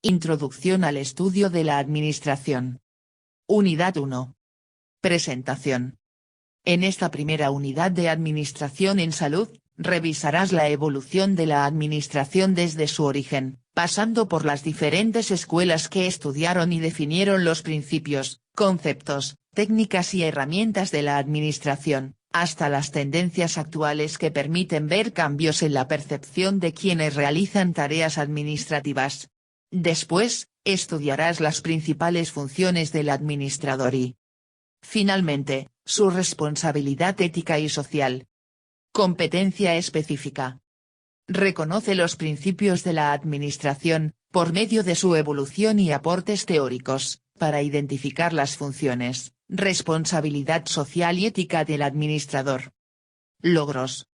Introducción al estudio de la administración. Unidad 1. Presentación. En esta primera unidad de Administración en Salud, revisarás la evolución de la administración desde su origen, pasando por las diferentes escuelas que estudiaron y definieron los principios, conceptos, técnicas y herramientas de la administración, hasta las tendencias actuales que permiten ver cambios en la percepción de quienes realizan tareas administrativas. Después, estudiarás las principales funciones del administrador y, finalmente, su responsabilidad ética y social. Competencia específica. Reconoce los principios de la administración, por medio de su evolución y aportes teóricos, para identificar las funciones, responsabilidad social y ética del administrador. Logros.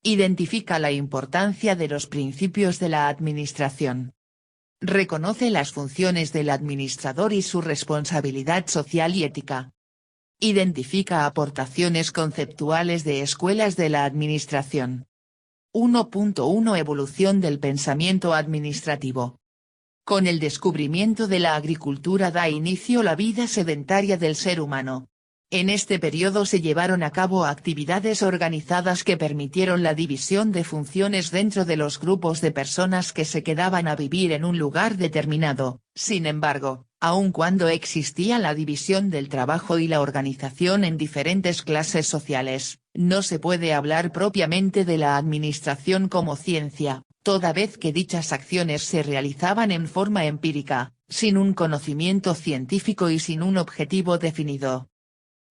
Identifica la importancia de los principios de la administración. Reconoce las funciones del administrador y su responsabilidad social y ética. Identifica aportaciones conceptuales de escuelas de la administración. 1.1 Evolución del pensamiento administrativo. Con el descubrimiento de la agricultura da inicio la vida sedentaria del ser humano. En este periodo se llevaron a cabo actividades organizadas que permitieron la división de funciones dentro de los grupos de personas que se quedaban a vivir en un lugar determinado. Sin embargo, aun cuando existía la división del trabajo y la organización en diferentes clases sociales, no se puede hablar propiamente de la administración como ciencia, toda vez que dichas acciones se realizaban en forma empírica, sin un conocimiento científico y sin un objetivo definido.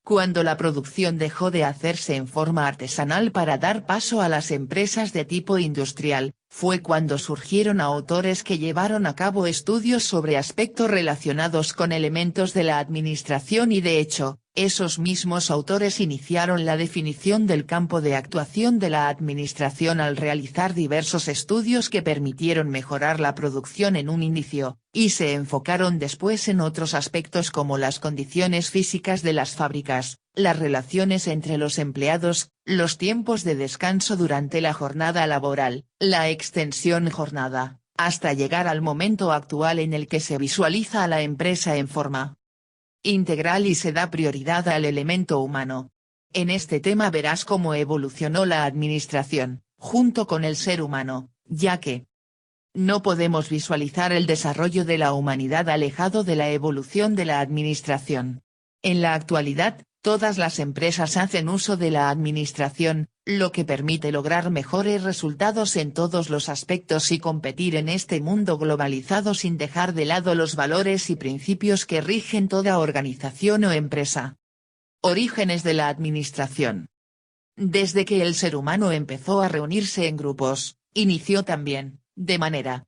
Cuando la producción dejó de hacerse en forma artesanal para dar paso a las empresas de tipo industrial, fue cuando surgieron autores que llevaron a cabo estudios sobre aspectos relacionados con elementos de la administración y de hecho, esos mismos autores iniciaron la definición del campo de actuación de la administración al realizar diversos estudios que permitieron mejorar la producción en un inicio, y se enfocaron después en otros aspectos como las condiciones físicas de las fábricas, las relaciones entre los empleados, los tiempos de descanso durante la jornada laboral, la extensión jornada, hasta llegar al momento actual en el que se visualiza a la empresa en forma integral y se da prioridad al elemento humano. En este tema verás cómo evolucionó la administración, junto con el ser humano, ya que no podemos visualizar el desarrollo de la humanidad alejado de la evolución de la administración. En la actualidad, todas las empresas hacen uso de la administración, lo que permite lograr mejores resultados en todos los aspectos y competir en este mundo globalizado sin dejar de lado los valores y principios que rigen toda organización o empresa. Orígenes de la administración. Desde que el ser humano empezó a reunirse en grupos, inició también, de manera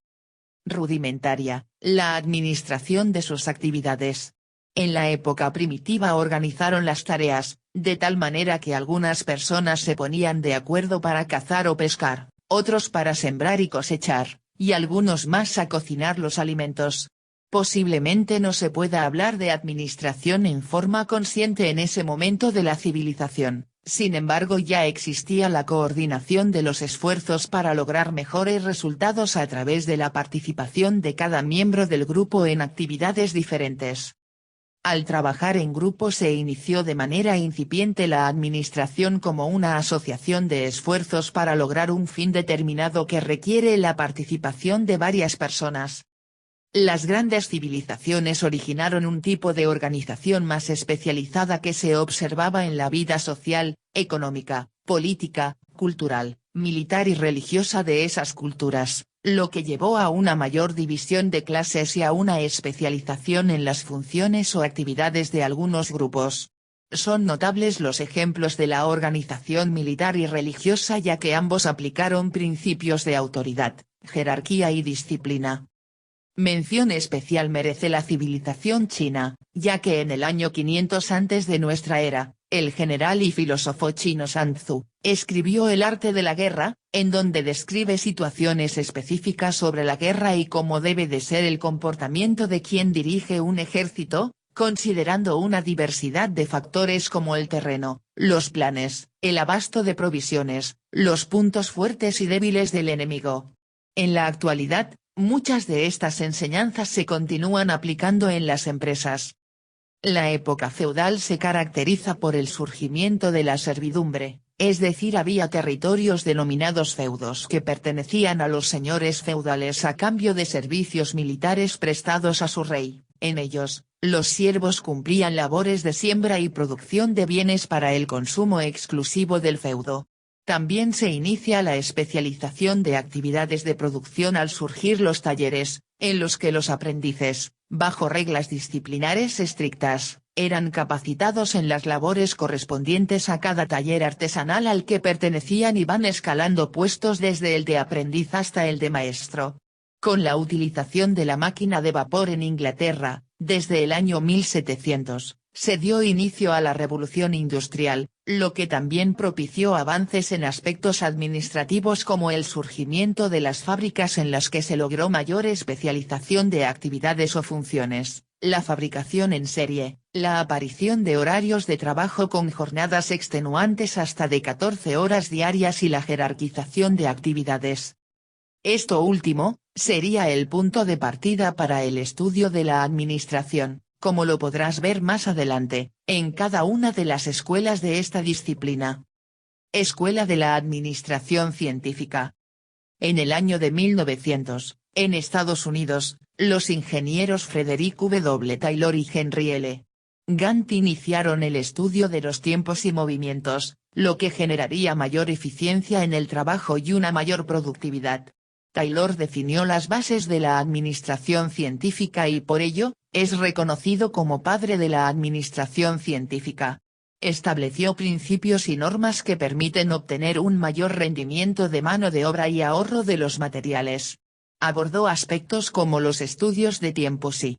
rudimentaria, la administración de sus actividades. En la época primitiva organizaron las tareas, de tal manera que algunas personas se ponían de acuerdo para cazar o pescar, otros para sembrar y cosechar, y algunos más a cocinar los alimentos. Posiblemente no se pueda hablar de administración en forma consciente en ese momento de la civilización, sin embargo ya existía la coordinación de los esfuerzos para lograr mejores resultados a través de la participación de cada miembro del grupo en actividades diferentes. Al trabajar en grupo se inició de manera incipiente la administración como una asociación de esfuerzos para lograr un fin determinado que requiere la participación de varias personas. Las grandes civilizaciones originaron un tipo de organización más especializada que se observaba en la vida social, económica, política, cultural, militar y religiosa de esas culturas, lo que llevó a una mayor división de clases y a una especialización en las funciones o actividades de algunos grupos. Son notables los ejemplos de la organización militar y religiosa ya que ambos aplicaron principios de autoridad, jerarquía y disciplina. Mención especial merece la civilización china, ya que en el año 500 antes de nuestra era, el general y filósofo chino Sun Tzu, escribió El arte de la guerra, en donde describe situaciones específicas sobre la guerra y cómo debe de ser el comportamiento de quien dirige un ejército, considerando una diversidad de factores como el terreno, los planes, el abasto de provisiones, los puntos fuertes y débiles del enemigo. En la actualidad, Muchas de estas enseñanzas se continúan aplicando en las empresas. La época feudal se caracteriza por el surgimiento de la servidumbre, es decir, había territorios denominados feudos que pertenecían a los señores feudales a cambio de servicios militares prestados a su rey. En ellos, los siervos cumplían labores de siembra y producción de bienes para el consumo exclusivo del feudo. También se inicia la especialización de actividades de producción al surgir los talleres, en los que los aprendices, bajo reglas disciplinares estrictas, eran capacitados en las labores correspondientes a cada taller artesanal al que pertenecían y van escalando puestos desde el de aprendiz hasta el de maestro. Con la utilización de la máquina de vapor en Inglaterra, desde el año 1700, se dio inicio a la revolución industrial, lo que también propició avances en aspectos administrativos como el surgimiento de las fábricas en las que se logró mayor especialización de actividades o funciones, la fabricación en serie, la aparición de horarios de trabajo con jornadas extenuantes hasta de 14 horas diarias y la jerarquización de actividades. Esto último, sería el punto de partida para el estudio de la administración, como lo podrás ver más adelante, en cada una de las escuelas de esta disciplina. Escuela de la Administración Científica. En el año de 1900, en Estados Unidos, los ingenieros Frederick W. Taylor y Henry L. Gantt iniciaron el estudio de los tiempos y movimientos, lo que generaría mayor eficiencia en el trabajo y una mayor productividad. Taylor definió las bases de la administración científica y por ello, es reconocido como padre de la administración científica. Estableció principios y normas que permiten obtener un mayor rendimiento de mano de obra y ahorro de los materiales. Abordó aspectos como los estudios de tiempos y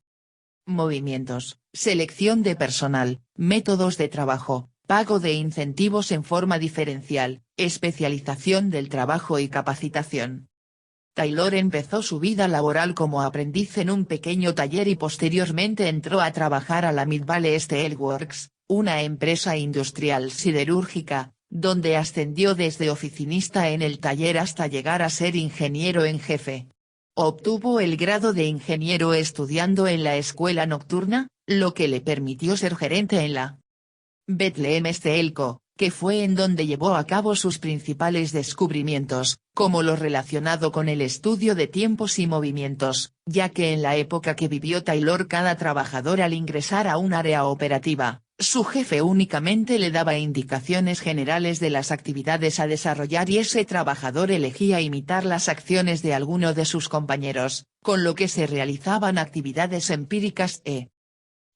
movimientos, selección de personal, métodos de trabajo, pago de incentivos en forma diferencial, especialización del trabajo y capacitación. Taylor empezó su vida laboral como aprendiz en un pequeño taller y posteriormente entró a trabajar a la Mid Valley Steel Works, una empresa industrial siderúrgica, donde ascendió desde oficinista en el taller hasta llegar a ser ingeniero en jefe. Obtuvo el grado de ingeniero estudiando en la escuela nocturna, lo que le permitió ser gerente en la Bethlehem Steel Co., que fue en donde llevó a cabo sus principales descubrimientos, como lo relacionado con el estudio de tiempos y movimientos, ya que en la época que vivió Taylor cada trabajador al ingresar a un área operativa, su jefe únicamente le daba indicaciones generales de las actividades a desarrollar y ese trabajador elegía imitar las acciones de alguno de sus compañeros, con lo que se realizaban actividades empíricas e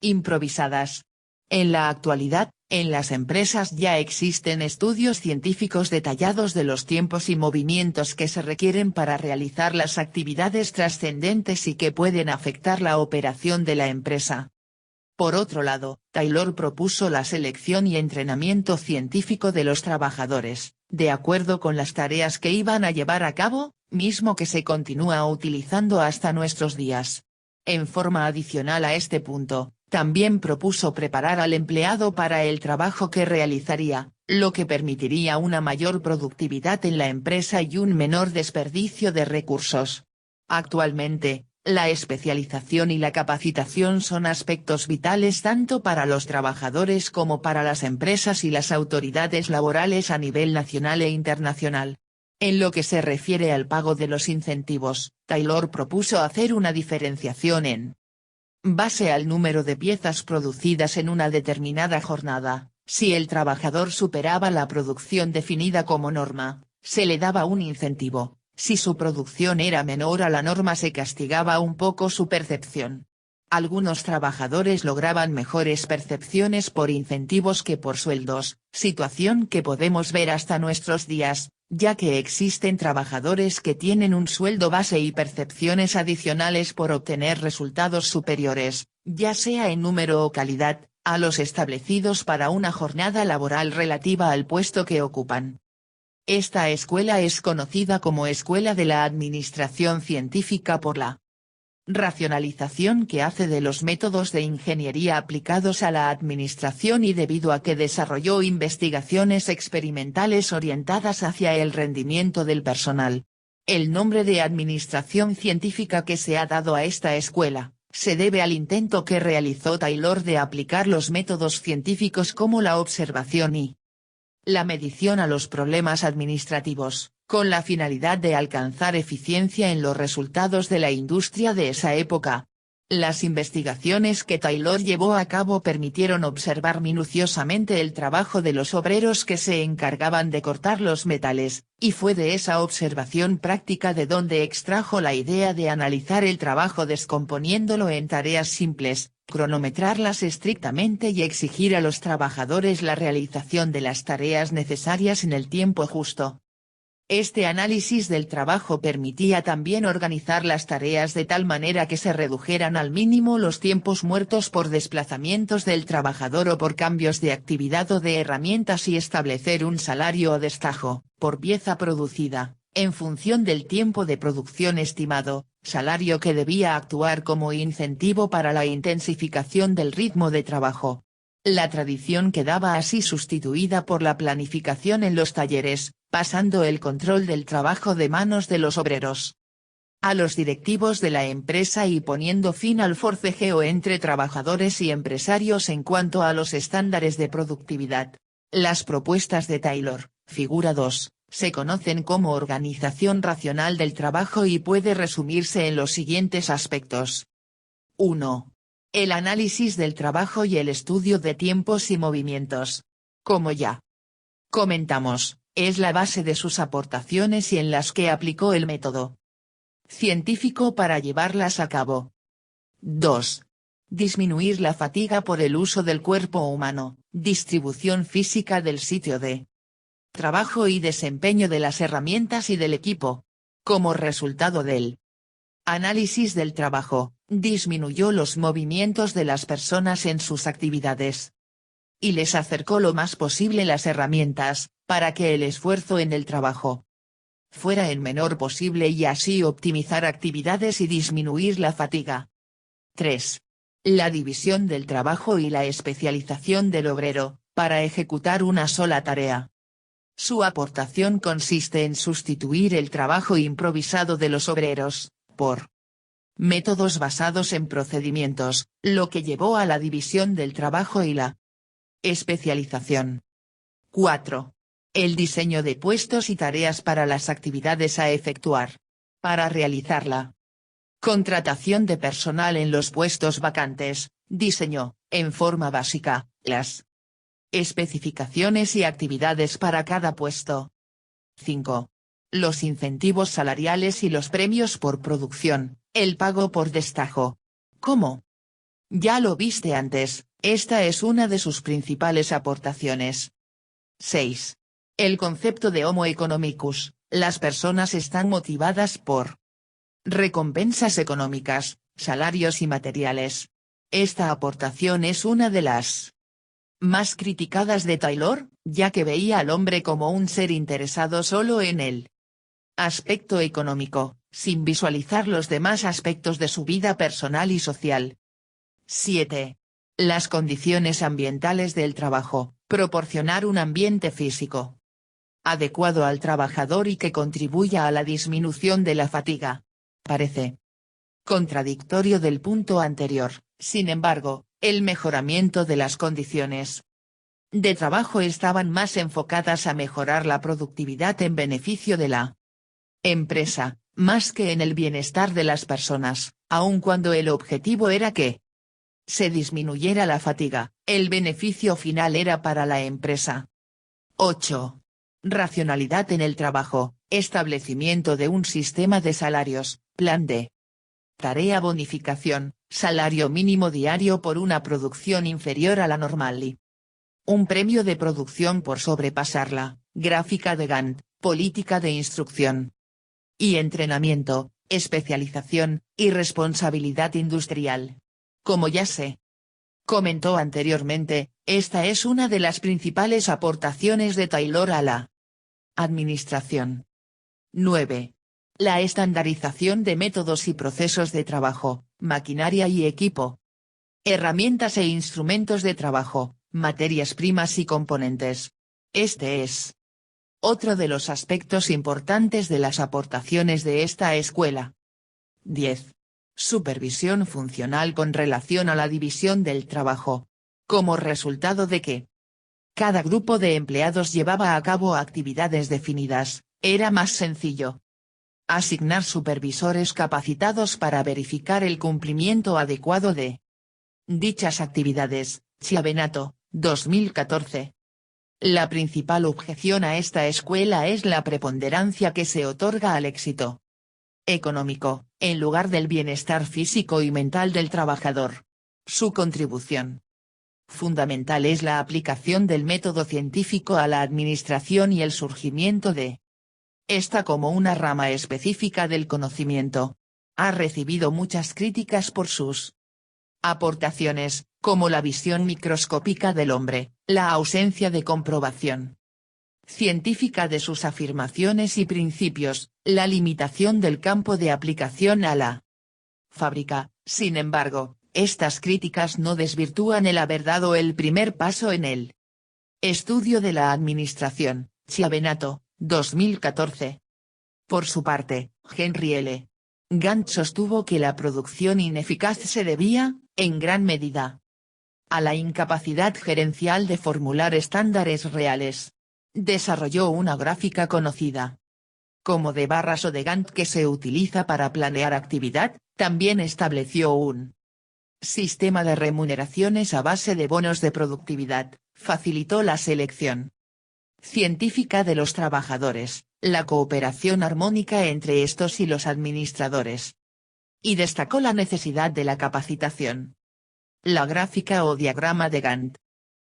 improvisadas. En la actualidad, en las empresas ya existen estudios científicos detallados de los tiempos y movimientos que se requieren para realizar las actividades trascendentes y que pueden afectar la operación de la empresa. Por otro lado, Taylor propuso la selección y entrenamiento científico de los trabajadores, de acuerdo con las tareas que iban a llevar a cabo, mismo que se continúa utilizando hasta nuestros días. En forma adicional a este punto, también propuso preparar al empleado para el trabajo que realizaría, lo que permitiría una mayor productividad en la empresa y un menor desperdicio de recursos. Actualmente, la especialización y la capacitación son aspectos vitales tanto para los trabajadores como para las empresas y las autoridades laborales a nivel nacional e internacional. En lo que se refiere al pago de los incentivos, Taylor propuso hacer una diferenciación en base al número de piezas producidas en una determinada jornada. Si el trabajador superaba la producción definida como norma, se le daba un incentivo, si su producción era menor a la norma se castigaba un poco su percepción. Algunos trabajadores lograban mejores percepciones por incentivos que por sueldos, situación que podemos ver hasta nuestros días, ya que existen trabajadores que tienen un sueldo base y percepciones adicionales por obtener resultados superiores, ya sea en número o calidad, a los establecidos para una jornada laboral relativa al puesto que ocupan. Esta escuela es conocida como Escuela de la Administración Científica por la racionalización que hace de los métodos de ingeniería aplicados a la administración y debido a que desarrolló investigaciones experimentales orientadas hacia el rendimiento del personal. El nombre de administración científica que se ha dado a esta escuela, se debe al intento que realizó Taylor de aplicar los métodos científicos como la observación y la medición a los problemas administrativos, con la finalidad de alcanzar eficiencia en los resultados de la industria de esa época. Las investigaciones que Taylor llevó a cabo permitieron observar minuciosamente el trabajo de los obreros que se encargaban de cortar los metales, y fue de esa observación práctica de donde extrajo la idea de analizar el trabajo descomponiéndolo en tareas simples, cronometrarlas estrictamente y exigir a los trabajadores la realización de las tareas necesarias en el tiempo justo. Este análisis del trabajo permitía también organizar las tareas de tal manera que se redujeran al mínimo los tiempos muertos por desplazamientos del trabajador o por cambios de actividad o de herramientas y establecer un salario o destajo, por pieza producida, en función del tiempo de producción estimado, salario que debía actuar como incentivo para la intensificación del ritmo de trabajo. La tradición quedaba así sustituida por la planificación en los talleres, pasando el control del trabajo de manos de los obreros a los directivos de la empresa y poniendo fin al forcejeo entre trabajadores y empresarios en cuanto a los estándares de productividad. Las propuestas de Taylor, figura 2, se conocen como organización racional del trabajo y puede resumirse en los siguientes aspectos. 1. El análisis del trabajo y el estudio de tiempos y movimientos. Como ya comentamos, es la base de sus aportaciones y en las que aplicó el método científico para llevarlas a cabo. 2. Disminuir la fatiga por el uso del cuerpo humano, distribución física del sitio de trabajo y desempeño de las herramientas y del equipo. Como resultado del análisis del trabajo, disminuyó los movimientos de las personas en sus actividades y les acercó lo más posible las herramientas, para que el esfuerzo en el trabajo fuera el menor posible y así optimizar actividades y disminuir la fatiga. 3. La división del trabajo y la especialización del obrero, para ejecutar una sola tarea. Su aportación consiste en sustituir el trabajo improvisado de los obreros, por métodos basados en procedimientos, lo que llevó a la división del trabajo y la especialización. 4. El diseño de puestos y tareas para las actividades a efectuar. Para realizarla. Contratación de personal en los puestos vacantes, diseñó, en forma básica, las especificaciones y actividades para cada puesto. 5. Los incentivos salariales y los premios por producción, el pago por destajo. ¿Cómo? Ya lo viste antes, esta es una de sus principales aportaciones. 6. El concepto de Homo economicus, las personas están motivadas por recompensas económicas, salarios y materiales. Esta aportación es una de las más criticadas de Taylor, ya que veía al hombre como un ser interesado solo en el aspecto económico, sin visualizar los demás aspectos de su vida personal y social. 7. Las condiciones ambientales del trabajo, proporcionar un ambiente físico adecuado al trabajador y que contribuya a la disminución de la fatiga. Parece contradictorio del punto anterior, sin embargo, el mejoramiento de las condiciones de trabajo estaban más enfocadas a mejorar la productividad en beneficio de la empresa, más que en el bienestar de las personas, aun cuando el objetivo era que se disminuyera la fatiga, el beneficio final era para la empresa. 8. Racionalidad en el trabajo, establecimiento de un sistema de salarios, plan de tarea, bonificación, salario mínimo diario por una producción inferior a la normal y un premio de producción por sobrepasarla, gráfica de Gantt, política de instrucción y entrenamiento, especialización, y responsabilidad industrial. Como ya se comentó anteriormente, esta es una de las principales aportaciones de Taylor a la administración. 9. La estandarización de métodos y procesos de trabajo, maquinaria y equipo. Herramientas e instrumentos de trabajo, materias primas y componentes. Este es Otro de los aspectos importantes de las aportaciones de esta escuela. 10. Supervisión funcional con relación a la división del trabajo. Como resultado de que cada grupo de empleados llevaba a cabo actividades definidas, era más sencillo asignar supervisores capacitados para verificar el cumplimiento adecuado de dichas actividades. Chiavenato, 2014. La principal objeción a esta escuela es la preponderancia que se otorga al éxito económico, en lugar del bienestar físico y mental del trabajador. Su contribución fundamental es la aplicación del método científico a la administración y el surgimiento de esta como una rama específica del conocimiento. Ha recibido muchas críticas por sus aportaciones, como la visión microscópica del hombre, la ausencia de comprobación científica de sus afirmaciones y principios, la limitación del campo de aplicación a la fábrica. Sin embargo, estas críticas no desvirtúan el haber dado el primer paso en el estudio de la administración. Chiavenato, 2014. Por su parte, Henry L. Gantt sostuvo que la producción ineficaz se debía, en gran medida, a la incapacidad gerencial de formular estándares reales. Desarrolló una gráfica conocida como de barras o de Gantt que se utiliza para planear actividad. También estableció un sistema de remuneraciones a base de bonos de productividad, facilitó la selección científica de los trabajadores, la cooperación armónica entre estos y los administradores. Y destacó la necesidad de la capacitación. La gráfica o diagrama de Gantt.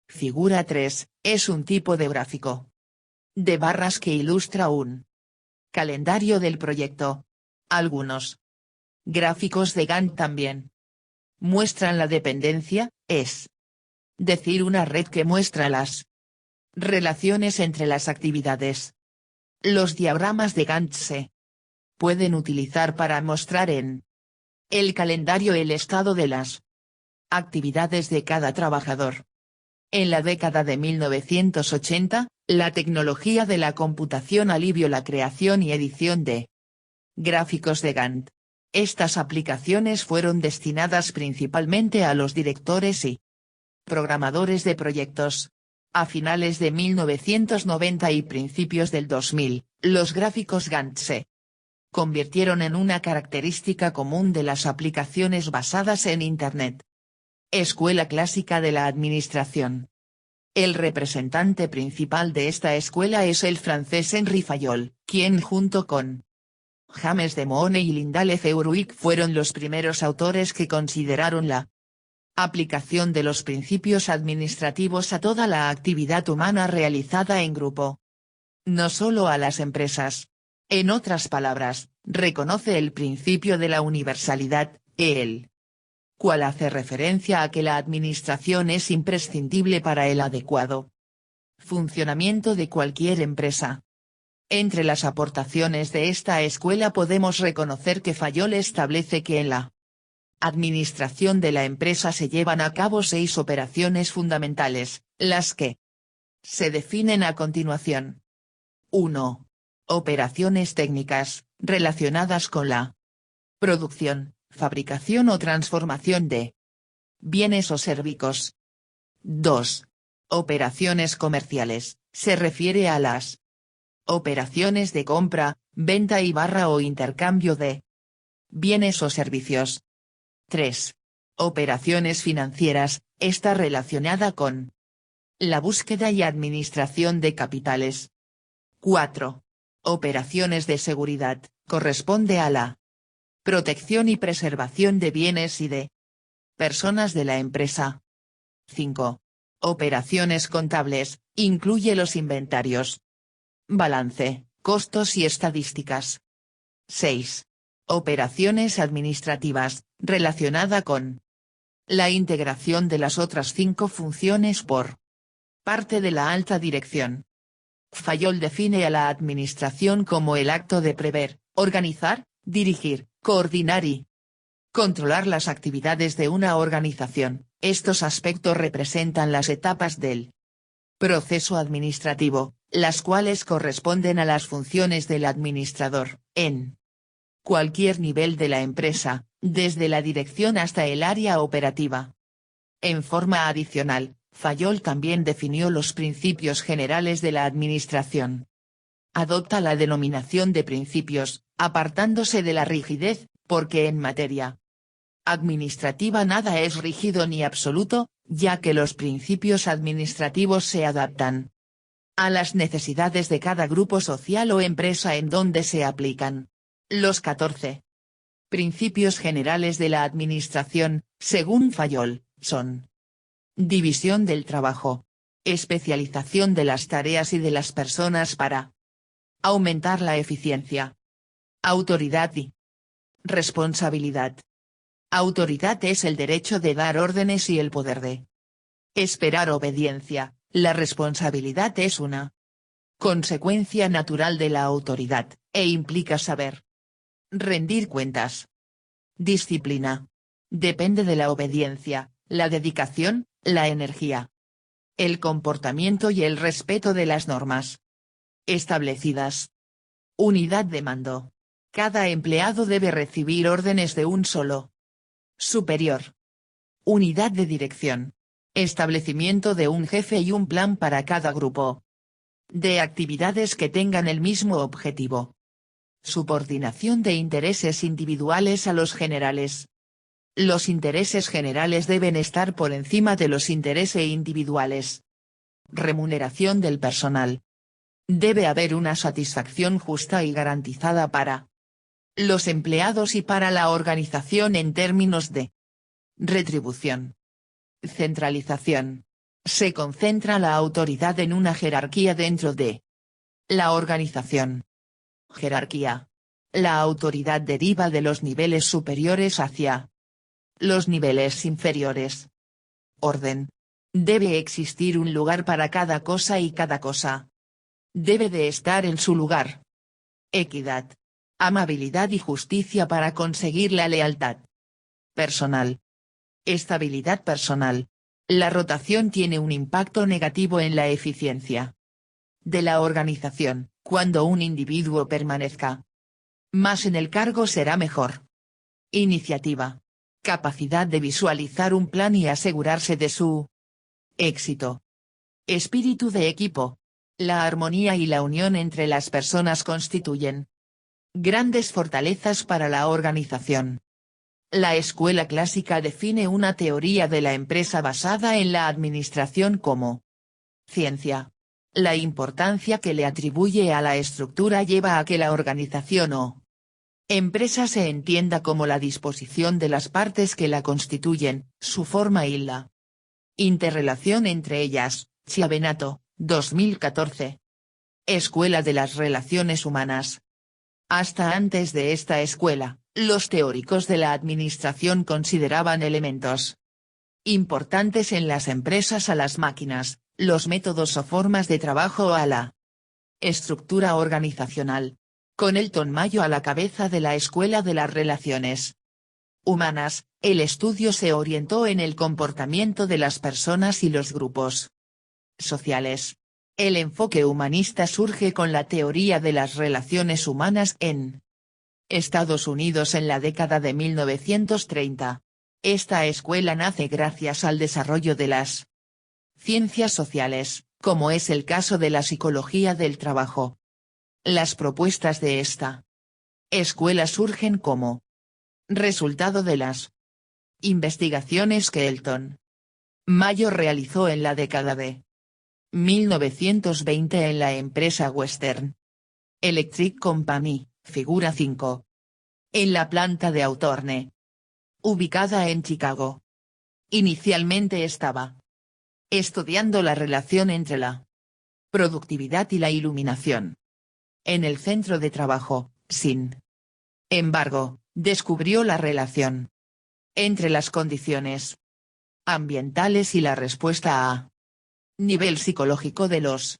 Figura 3, es un tipo de gráfico de barras que ilustra un calendario del proyecto. Algunos gráficos de Gantt también muestran la dependencia, es decir, una red que muestra las relaciones entre las actividades. Los diagramas de Gantt se pueden utilizar para mostrar en el calendario el estado de las actividades de cada trabajador. En la década de 1980, la tecnología de la computación alivió la creación y edición de gráficos de Gantt. Estas aplicaciones fueron destinadas principalmente a los directores y programadores de proyectos. A finales de 1990 y principios del 2000, los gráficos Gantt se convirtieron en una característica común de las aplicaciones basadas en Internet. Escuela clásica de la administración. El representante principal de esta escuela es el francés Henri Fayol, quien junto con James de Moone y Linda Lefebvre fueron los primeros autores que consideraron la aplicación de los principios administrativos a toda la actividad humana realizada en grupo. No solo a las empresas. En otras palabras, reconoce el principio de la universalidad, el cual hace referencia a que la administración es imprescindible para el adecuado funcionamiento de cualquier empresa. Entre las aportaciones de esta escuela podemos reconocer que Fayol establece que en la administración de la empresa se llevan a cabo 6 operaciones fundamentales, las que se definen a continuación. 1. Operaciones técnicas, relacionadas con la producción, fabricación o transformación de bienes o servicios. 2. Operaciones comerciales, se refiere a las operaciones de compra, venta y o intercambio de bienes o servicios. 3. Operaciones financieras, está relacionada con la búsqueda y administración de capitales. 4. Operaciones de seguridad, corresponde a la protección y preservación de bienes y de personas de la empresa. 5. Operaciones contables, incluye los inventarios, balance, costos y estadísticas. 6. Operaciones administrativas, relacionada con la integración de las otras 5 funciones por parte de la alta dirección. Fayol define a la administración como el acto de prever, organizar, dirigir, coordinar y controlar las actividades de una organización. Estos aspectos representan las etapas del proceso administrativo, las cuales corresponden a las funciones del administrador, en cualquier nivel de la empresa, desde la dirección hasta el área operativa. En forma adicional, Fayol también definió los principios generales de la administración. Adopta la denominación de principios, apartándose de la rigidez, porque en materia administrativa nada es rígido ni absoluto, ya que los principios administrativos se adaptan a las necesidades de cada grupo social o empresa en donde se aplican. Los 14 principios generales de la administración, según Fayol, son: división del trabajo, especialización de las tareas y de las personas para aumentar la eficiencia, autoridad y responsabilidad. Autoridad es el derecho de dar órdenes y el poder de esperar obediencia. La responsabilidad es una consecuencia natural de la autoridad, e implica saber rendir cuentas. Disciplina depende de la obediencia, la dedicación, la energía, el comportamiento y el respeto de las normas establecidas. Unidad de mando. Cada empleado debe recibir órdenes de un solo superior. Unidad de dirección. Establecimiento de un jefe y un plan para cada grupo de actividades que tengan el mismo objetivo. Subordinación de intereses individuales a los generales. Los intereses generales deben estar por encima de los intereses individuales. Remuneración del personal. Debe haber una satisfacción justa y garantizada para los empleados y para la organización en términos de retribución. Centralización. Se concentra la autoridad en una jerarquía dentro de la organización. Jerarquía. La autoridad deriva de los niveles superiores hacia los niveles inferiores. Orden. Debe existir un lugar para cada cosa y cada cosa debe de estar en su lugar. Equidad. Amabilidad y justicia para conseguir la lealtad personal. Estabilidad personal. La rotación tiene un impacto negativo en la eficiencia de la organización. Cuando un individuo permanezca más en el cargo será mejor. Iniciativa. Capacidad de visualizar un plan y asegurarse de su éxito. Espíritu de equipo. La armonía y la unión entre las personas constituyen grandes fortalezas para la organización. La escuela clásica define una teoría de la empresa basada en la administración como ciencia. La importancia que le atribuye a la estructura lleva a que la organización o empresa se entienda como la disposición de las partes que la constituyen, su forma y la interrelación entre ellas. Chiavenato, 2014. Escuela de las Relaciones Humanas. Hasta antes de esta escuela, los teóricos de la administración consideraban elementos importantes en las empresas a las máquinas, los métodos o formas de trabajo o a la estructura organizacional. Con Elton Mayo a la cabeza de la Escuela de las Relaciones Humanas, el estudio se orientó en el comportamiento de las personas y los grupos sociales. El enfoque humanista surge con la teoría de las relaciones humanas en Estados Unidos en la década de 1930. Esta escuela nace gracias al desarrollo de las ciencias sociales, como es el caso de la psicología del trabajo. Las propuestas de esta escuela surgen como resultado de las investigaciones que Elton Mayo realizó en la década de 1920 en la empresa Western Electric Company, figura 5. En la planta de Hawthorne, ubicada en Chicago. Inicialmente estaba estudiando la relación entre la productividad y la iluminación en el centro de trabajo. Sin embargo, descubrió la relación entre las condiciones ambientales y la respuesta a nivel psicológico de los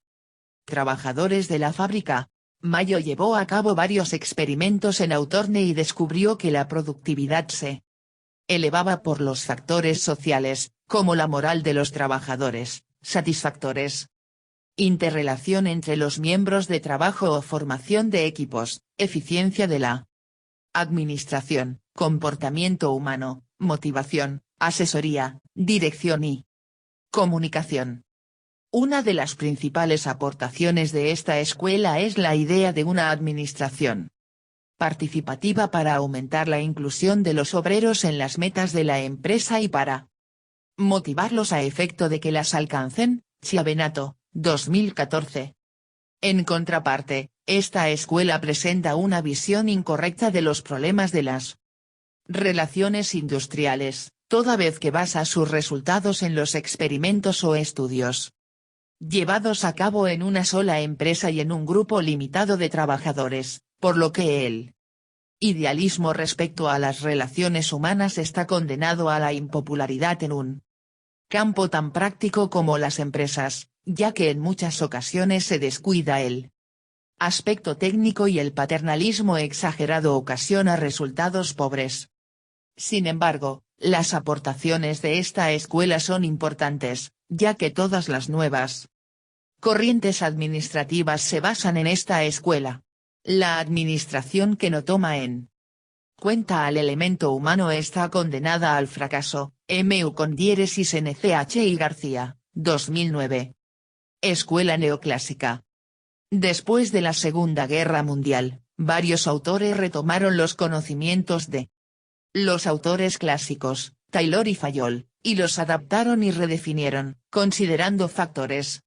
trabajadores de la fábrica. Mayo llevó a cabo varios experimentos en Hawthorne y descubrió que la productividad se elevaba por los factores sociales, como la moral de los trabajadores, satisfactores interrelación entre los miembros de trabajo o formación de equipos, eficiencia de la administración, comportamiento humano, motivación, asesoría, dirección y comunicación. Una de las principales aportaciones de esta escuela es la idea de una administración participativa para aumentar la inclusión de los obreros en las metas de la empresa y para motivarlos a efecto de que las alcancen. Chiavenato, 2014. En contraparte, esta escuela presenta una visión incorrecta de los problemas de las relaciones industriales, toda vez que basa sus resultados en los experimentos o estudios llevados a cabo en una sola empresa y en un grupo limitado de trabajadores, por lo que el idealismo respecto a las relaciones humanas está condenado a la impopularidad en un campo tan práctico como las empresas, ya que en muchas ocasiones se descuida el aspecto técnico y el paternalismo exagerado ocasiona resultados pobres. Sin embargo, las aportaciones de esta escuela son importantes, ya que todas las nuevas corrientes administrativas se basan en esta escuela. La administración que no toma en cuenta al elemento humano está condenada al fracaso. M.U. con diéresis NCH y García, 2009. Escuela neoclásica. Después de la Segunda Guerra Mundial, varios autores retomaron los conocimientos de los autores clásicos, Taylor y Fayol, y los adaptaron y redefinieron, considerando factores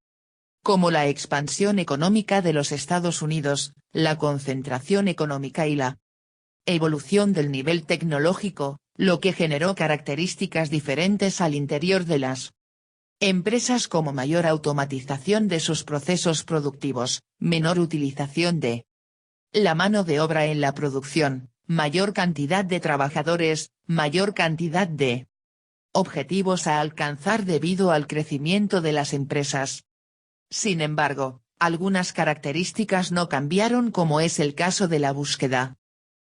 como la expansión económica de los Estados Unidos, la concentración económica y la evolución del nivel tecnológico, lo que generó características diferentes al interior de las empresas como mayor automatización de sus procesos productivos, menor utilización de la mano de obra en la producción, mayor cantidad de trabajadores, mayor cantidad de objetivos a alcanzar debido al crecimiento de las empresas. Sin embargo, algunas características no cambiaron, como es el caso de la búsqueda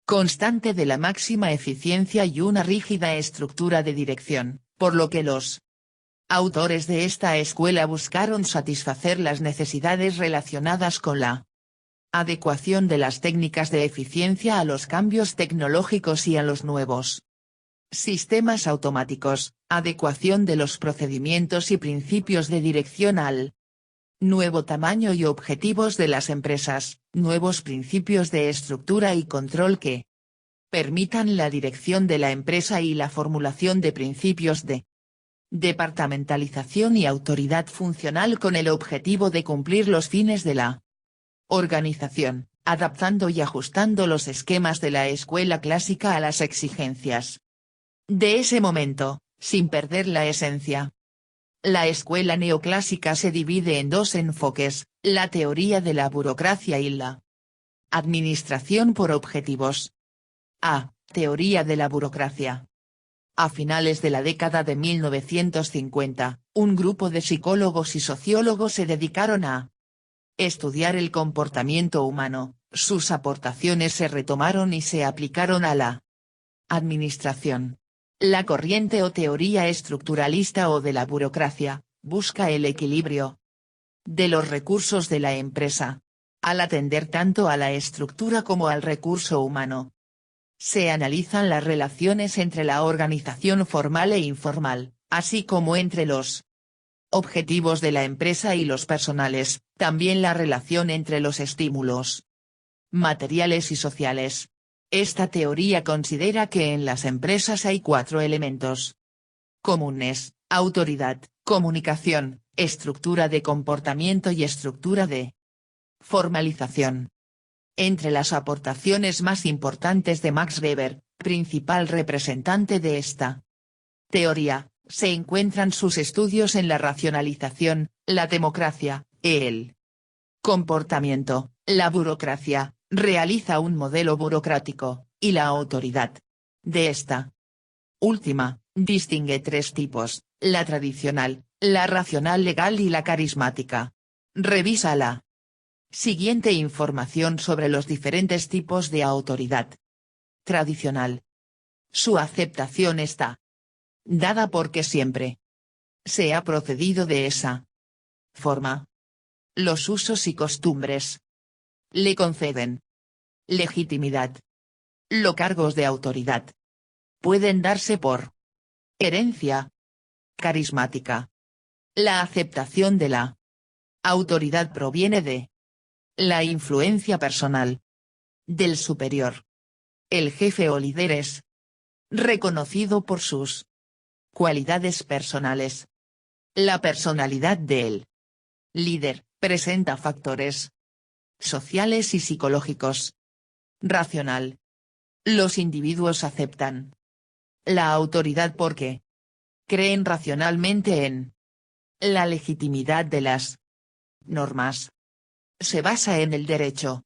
constante de la máxima eficiencia y una rígida estructura de dirección, por lo que los autores de esta escuela buscaron satisfacer las necesidades relacionadas con la adecuación de las técnicas de eficiencia a los cambios tecnológicos y a los nuevos sistemas automáticos, adecuación de los procedimientos y principios de dirección al nuevo tamaño y objetivos de las empresas, nuevos principios de estructura y control que permitan la dirección de la empresa y la formulación de principios de departamentalización y autoridad funcional con el objetivo de cumplir los fines de la organización, adaptando y ajustando los esquemas de la escuela clásica a las exigencias de ese momento, sin perder la esencia. La escuela neoclásica se divide en dos enfoques, la teoría de la burocracia y la administración por objetivos. A. Teoría de la burocracia. A finales de la década de 1950, un grupo de psicólogos y sociólogos se dedicaron a estudiar el comportamiento humano, sus aportaciones se retomaron y se aplicaron a la administración. La corriente o teoría estructuralista o de la burocracia, busca el equilibrio de los recursos de la empresa. Al atender tanto a la estructura como al recurso humano, se analizan las relaciones entre la organización formal e informal, así como entre los objetivos de la empresa y los personales, también la relación entre los estímulos materiales y sociales. Esta teoría considera que en las empresas hay 4 elementos comunes: autoridad, comunicación, estructura de comportamiento y estructura de formalización. Entre las aportaciones más importantes de Max Weber, principal representante de esta teoría, se encuentran sus estudios en la racionalización, la democracia, el comportamiento, la burocracia, realiza un modelo burocrático, y la autoridad. De esta última, distingue 3 tipos, la tradicional, la racional legal y la carismática. Revisa la siguiente información sobre los diferentes tipos de autoridad tradicional. Su aceptación está dada porque siempre se ha procedido de esa forma. Los usos y costumbres. Le conceden legitimidad. Los cargos de autoridad pueden darse por herencia carismática. La aceptación de la autoridad proviene de la influencia personal del superior. El jefe o líder es reconocido por sus cualidades personales. La personalidad del líder presenta factores sociales y psicológicos. Racional. Los individuos aceptan la autoridad porque creen racionalmente en la legitimidad de las normas. Se basa en el derecho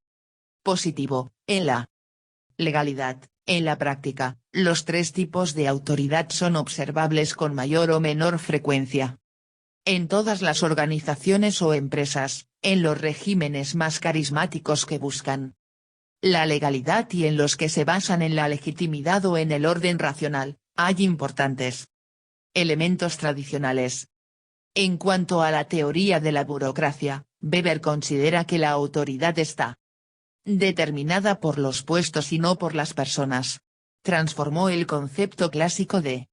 positivo, en la legalidad. En la práctica, los tres tipos de autoridad son observables con mayor o menor frecuencia. En todas las organizaciones o empresas, en los regímenes más carismáticos que buscan la legalidad y en los que se basan en la legitimidad o en el orden racional, hay importantes elementos tradicionales. En cuanto a la teoría de la burocracia, Weber considera que la autoridad está determinada por los puestos y no por las personas. Transformó el concepto clásico de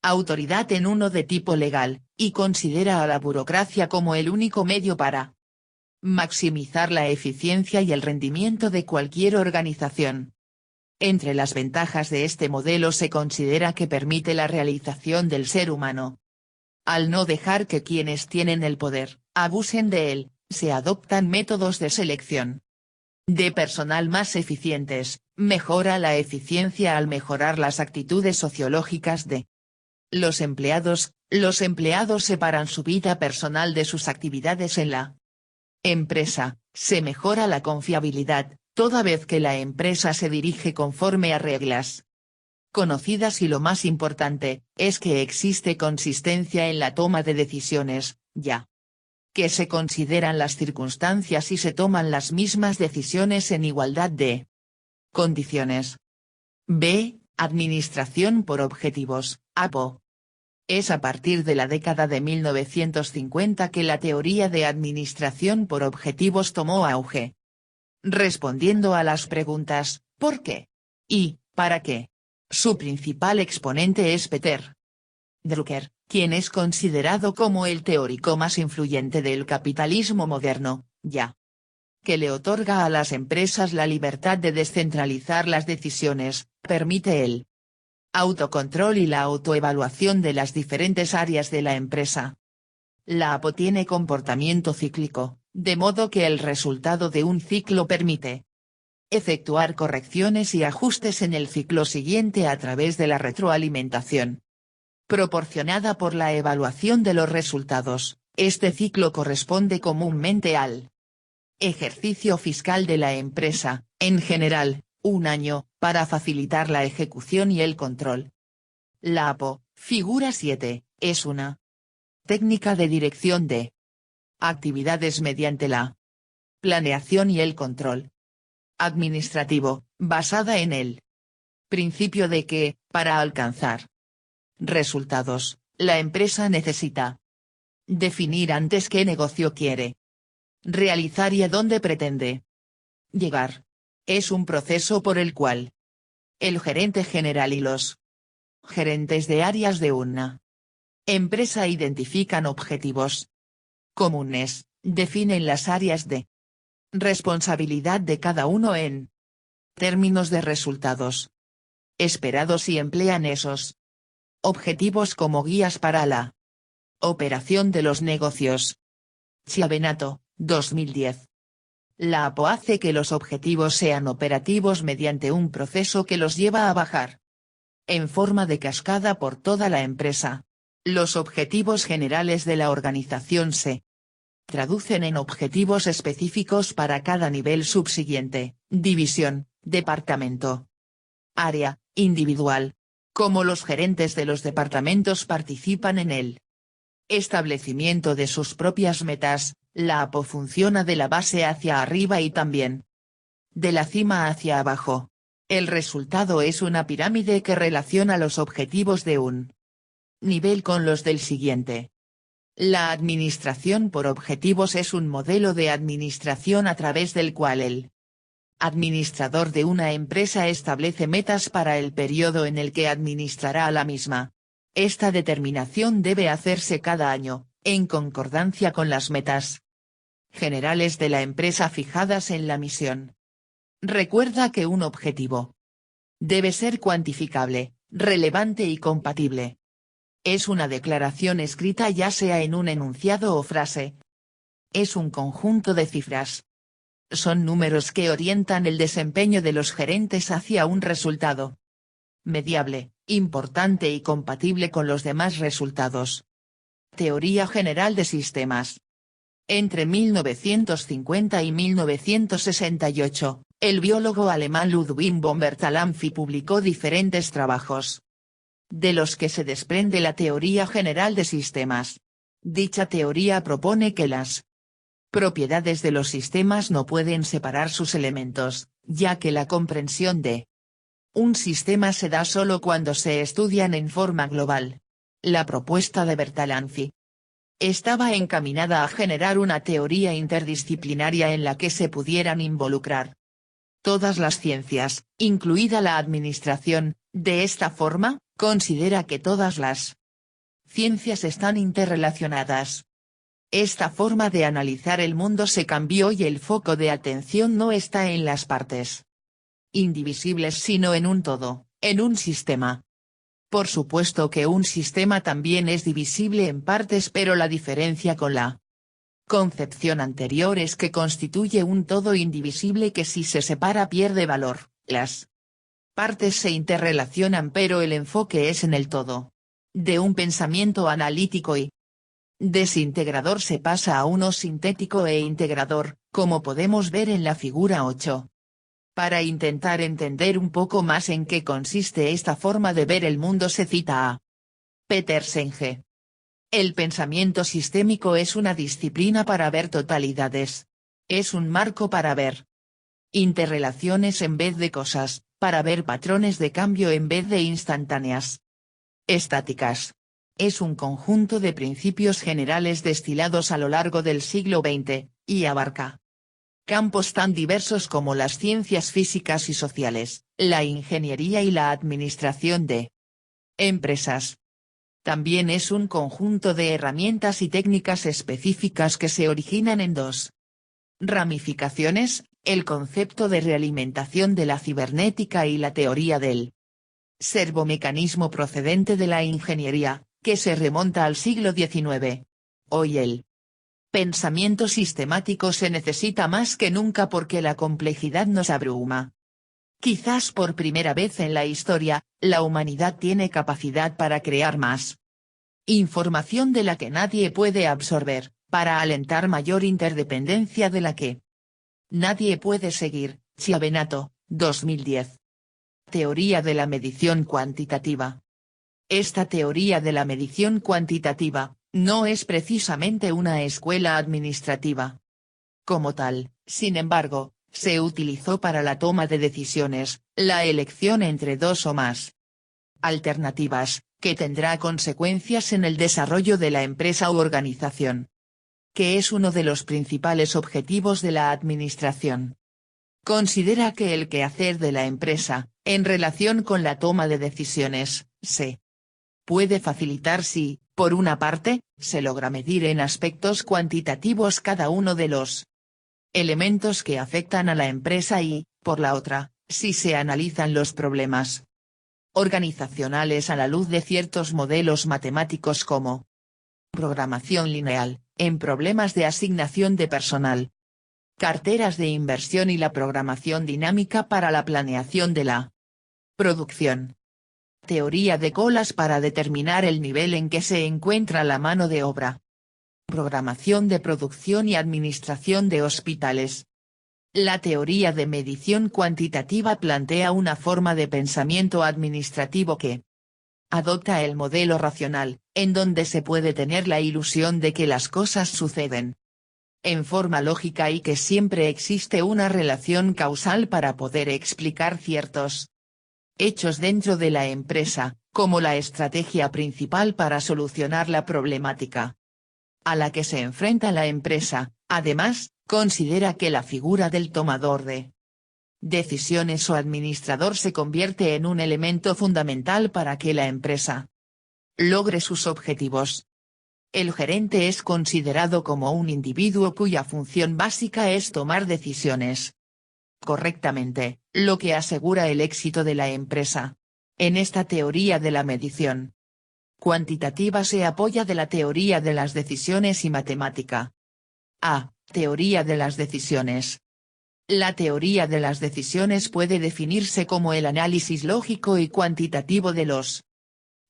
autoridad en uno de tipo legal, y considera a la burocracia como el único medio para maximizar la eficiencia y el rendimiento de cualquier organización. Entre las ventajas de este modelo se considera que permite la realización del ser humano. Al no dejar que quienes tienen el poder abusen de él, se adoptan métodos de selección de personal más eficientes, mejora la eficiencia al mejorar las actitudes sociológicas de los empleados separan su vida personal de sus actividades en la empresa, se mejora la confiabilidad, toda vez que la empresa se dirige conforme a reglas conocidas y lo más importante, es que existe consistencia en la toma de decisiones, ya que se consideran las circunstancias y se toman las mismas decisiones en igualdad de condiciones. B. Administración por objetivos, APO. Es a partir de la década de 1950 que la teoría de administración por objetivos tomó auge. Respondiendo a las preguntas, ¿por qué? ¿Y, para qué? Su principal exponente es Peter Drucker, quien es considerado como el teórico más influyente del capitalismo moderno, ya que le otorga a las empresas la libertad de descentralizar las decisiones, permite el autocontrol y la autoevaluación de las diferentes áreas de la empresa. La APO tiene comportamiento cíclico, de modo que el resultado de un ciclo permite efectuar correcciones y ajustes en el ciclo siguiente a través de la retroalimentación proporcionada por la evaluación de los resultados. Este ciclo corresponde comúnmente al ejercicio fiscal de la empresa, en general, un año, para facilitar la ejecución y el control. La APO, figura 7, es una técnica de dirección de actividades mediante la planeación y el control administrativo, basada en el principio de que, para alcanzar resultados, la empresa necesita definir antes qué negocio quiere realizar y a dónde pretende llegar. Es un proceso por el cual el gerente general y los gerentes de áreas de una empresa identifican objetivos comunes, definen las áreas de responsabilidad de cada uno en términos de resultados esperados y emplean esos objetivos como guías para la operación de los negocios. Chiavenato, 2010. La APO hace que los objetivos sean operativos mediante un proceso que los lleva a bajar en forma de cascada por toda la empresa. Los objetivos generales de la organización se traducen en objetivos específicos para cada nivel subsiguiente, división, departamento, área, individual. Como los gerentes de los departamentos participan en el establecimiento de sus propias metas, la APO funciona de la base hacia arriba y también de la cima hacia abajo. El resultado es una pirámide que relaciona los objetivos de un nivel con los del siguiente. La administración por objetivos es un modelo de administración a través del cual el administrador de una empresa establece metas para el periodo en el que administrará a la misma. Esta determinación debe hacerse cada año, en concordancia con las metas generales de la empresa fijadas en la misión. Recuerda que un objetivo debe ser cuantificable, relevante y compatible. Es una declaración escrita ya sea en un enunciado o frase. Es un conjunto de cifras. Son números que orientan el desempeño de los gerentes hacia un resultado medible, importante y compatible con los demás resultados. Teoría general de sistemas. Entre 1950 y 1968, el biólogo alemán Ludwig von Bertalanffy publicó diferentes trabajos, de los que se desprende la teoría general de sistemas. Dicha teoría propone que las propiedades de los sistemas no pueden separar sus elementos, ya que la comprensión de un sistema se da solo cuando se estudian en forma global. La propuesta de Bertalanffy estaba encaminada a generar una teoría interdisciplinaria en la que se pudieran involucrar todas las ciencias, incluida la administración. De esta forma, considera que todas las ciencias están interrelacionadas. Esta forma de analizar el mundo se cambió y el foco de atención no está en las partes indivisibles sino en un todo, en un sistema. Por supuesto que un sistema también es divisible en partes, pero la diferencia con la concepción anterior es que constituye un todo indivisible que si se separa pierde valor. Las partes se interrelacionan pero el enfoque es en el todo. De un pensamiento analítico y desintegrador se pasa a uno sintético e integrador, como podemos ver en la figura 8. Para intentar entender un poco más en qué consiste esta forma de ver el mundo se cita a Peter Senge. El pensamiento sistémico es una disciplina para ver totalidades. Es un marco para ver interrelaciones en vez de cosas, para ver patrones de cambio en vez de instantáneas estáticas. Es un conjunto de principios generales destilados a lo largo del siglo XX, y abarca campos tan diversos como las ciencias físicas y sociales, la ingeniería y la administración de empresas. También es un conjunto de herramientas y técnicas específicas que se originan en dos ramificaciones, el concepto de realimentación de la cibernética y la teoría del servomecanismo procedente de la ingeniería, que se remonta al siglo XIX. Hoy el pensamiento sistemático se necesita más que nunca porque la complejidad nos abruma. Quizás por primera vez en la historia, la humanidad tiene capacidad para crear más información de la que nadie puede absorber, para alentar mayor interdependencia de la que nadie puede seguir. Chiavenato, 2010. Teoría de la medición cuantitativa. Esta teoría de la medición cuantitativa no es precisamente una escuela administrativa. Como tal, sin embargo, se utilizó para la toma de decisiones, la elección entre dos o más alternativas, que tendrá consecuencias en el desarrollo de la empresa u organización. Que es uno de los principales objetivos de la administración. Considera que el quehacer de la empresa, en relación con la toma de decisiones, se puede facilitar si, por una parte, se logra medir en aspectos cuantitativos cada uno de los elementos que afectan a la empresa y, por la otra, si se analizan los problemas organizacionales a la luz de ciertos modelos matemáticos como programación lineal, en problemas de asignación de personal, carteras de inversión y la programación dinámica para la planeación de la producción. Teoría de colas para determinar el nivel en que se encuentra la mano de obra. Programación de producción y administración de hospitales. La teoría de medición cuantitativa plantea una forma de pensamiento administrativo que adopta el modelo racional, en donde se puede tener la ilusión de que las cosas suceden en forma lógica y que siempre existe una relación causal para poder explicar ciertos hechos dentro de la empresa, como la estrategia principal para solucionar la problemática. a la que se enfrenta la empresa. Además, considera que la figura del tomador de decisiones o administrador se convierte en un elemento fundamental para que la empresa logre sus objetivos. El gerente es considerado como un individuo cuya función básica es tomar decisiones correctamente, lo que asegura el éxito de la empresa. En esta teoría de la medición cuantitativa se apoya de la teoría de las decisiones y matemática. A. Teoría de las decisiones. La teoría de las decisiones puede definirse como el análisis lógico y cuantitativo de los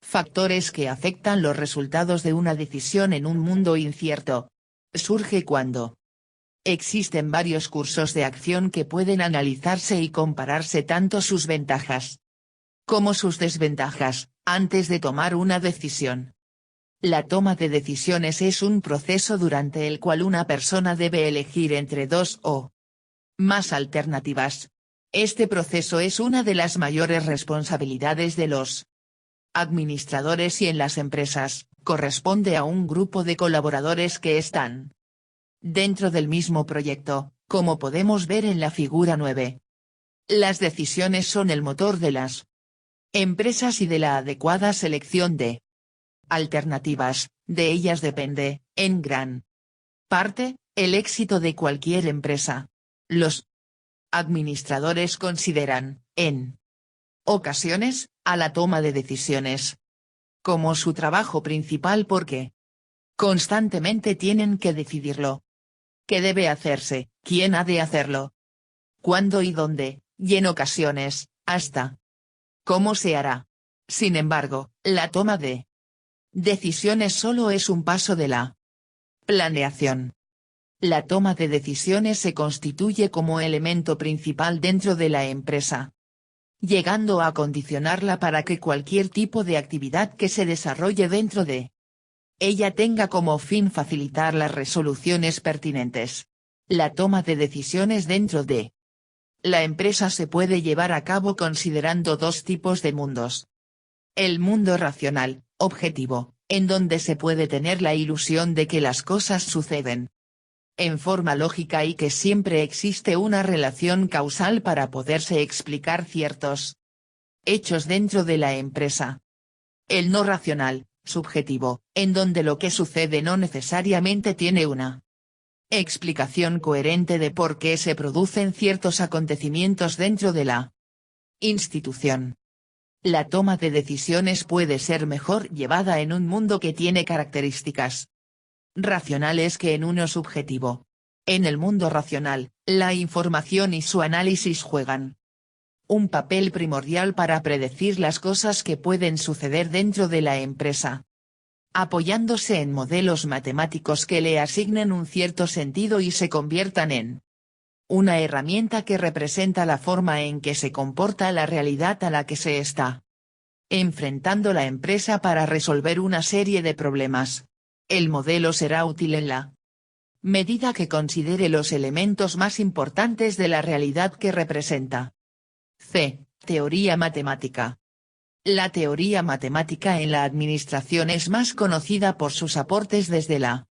factores que afectan los resultados de una decisión en un mundo incierto. Surge cuando existen varios cursos de acción que pueden analizarse y compararse tanto sus ventajas como sus desventajas, antes de tomar una decisión. La toma de decisiones es un proceso durante el cual una persona debe elegir entre dos o más alternativas. Este proceso es una de las mayores responsabilidades de los administradores y en las empresas, corresponde a un grupo de colaboradores que están dentro del mismo proyecto, como podemos ver en la figura 9. Las decisiones son el motor de las empresas y de la adecuada selección de alternativas, de ellas depende, en gran parte, el éxito de cualquier empresa. Los administradores consideran, en ocasiones, a la toma de decisiones como su trabajo principal porque constantemente tienen que decidirlo. ¿Qué debe hacerse? ¿Quién ha de hacerlo? ¿Cuándo y dónde? Y en ocasiones, hasta ¿cómo se hará? Sin embargo, la toma de decisiones solo es un paso de la planeación. La toma de decisiones se constituye como elemento principal dentro de la empresa, llegando a condicionarla para que cualquier tipo de actividad que se desarrolle dentro de ella tenga como fin facilitar las resoluciones pertinentes. La toma de decisiones dentro de la empresa se puede llevar a cabo considerando dos tipos de mundos. El mundo racional, objetivo, en donde se puede tener la ilusión de que las cosas suceden en forma lógica y que siempre existe una relación causal para poderse explicar ciertos hechos dentro de la empresa. El no racional, subjetivo, en donde lo que sucede no necesariamente tiene una explicación coherente de por qué se producen ciertos acontecimientos dentro de la institución. La toma de decisiones puede ser mejor llevada en un mundo que tiene características racionales que en uno subjetivo. En el mundo racional, la información y su análisis juegan un papel primordial para predecir las cosas que pueden suceder dentro de la empresa, apoyándose en modelos matemáticos que le asignen un cierto sentido y se conviertan en una herramienta que representa la forma en que se comporta la realidad a la que se está enfrentando la empresa para resolver una serie de problemas. El modelo será útil en la medida que considere los elementos más importantes de la realidad que representa. C. Teoría matemática. La teoría matemática en la administración es más conocida por sus aportes desde la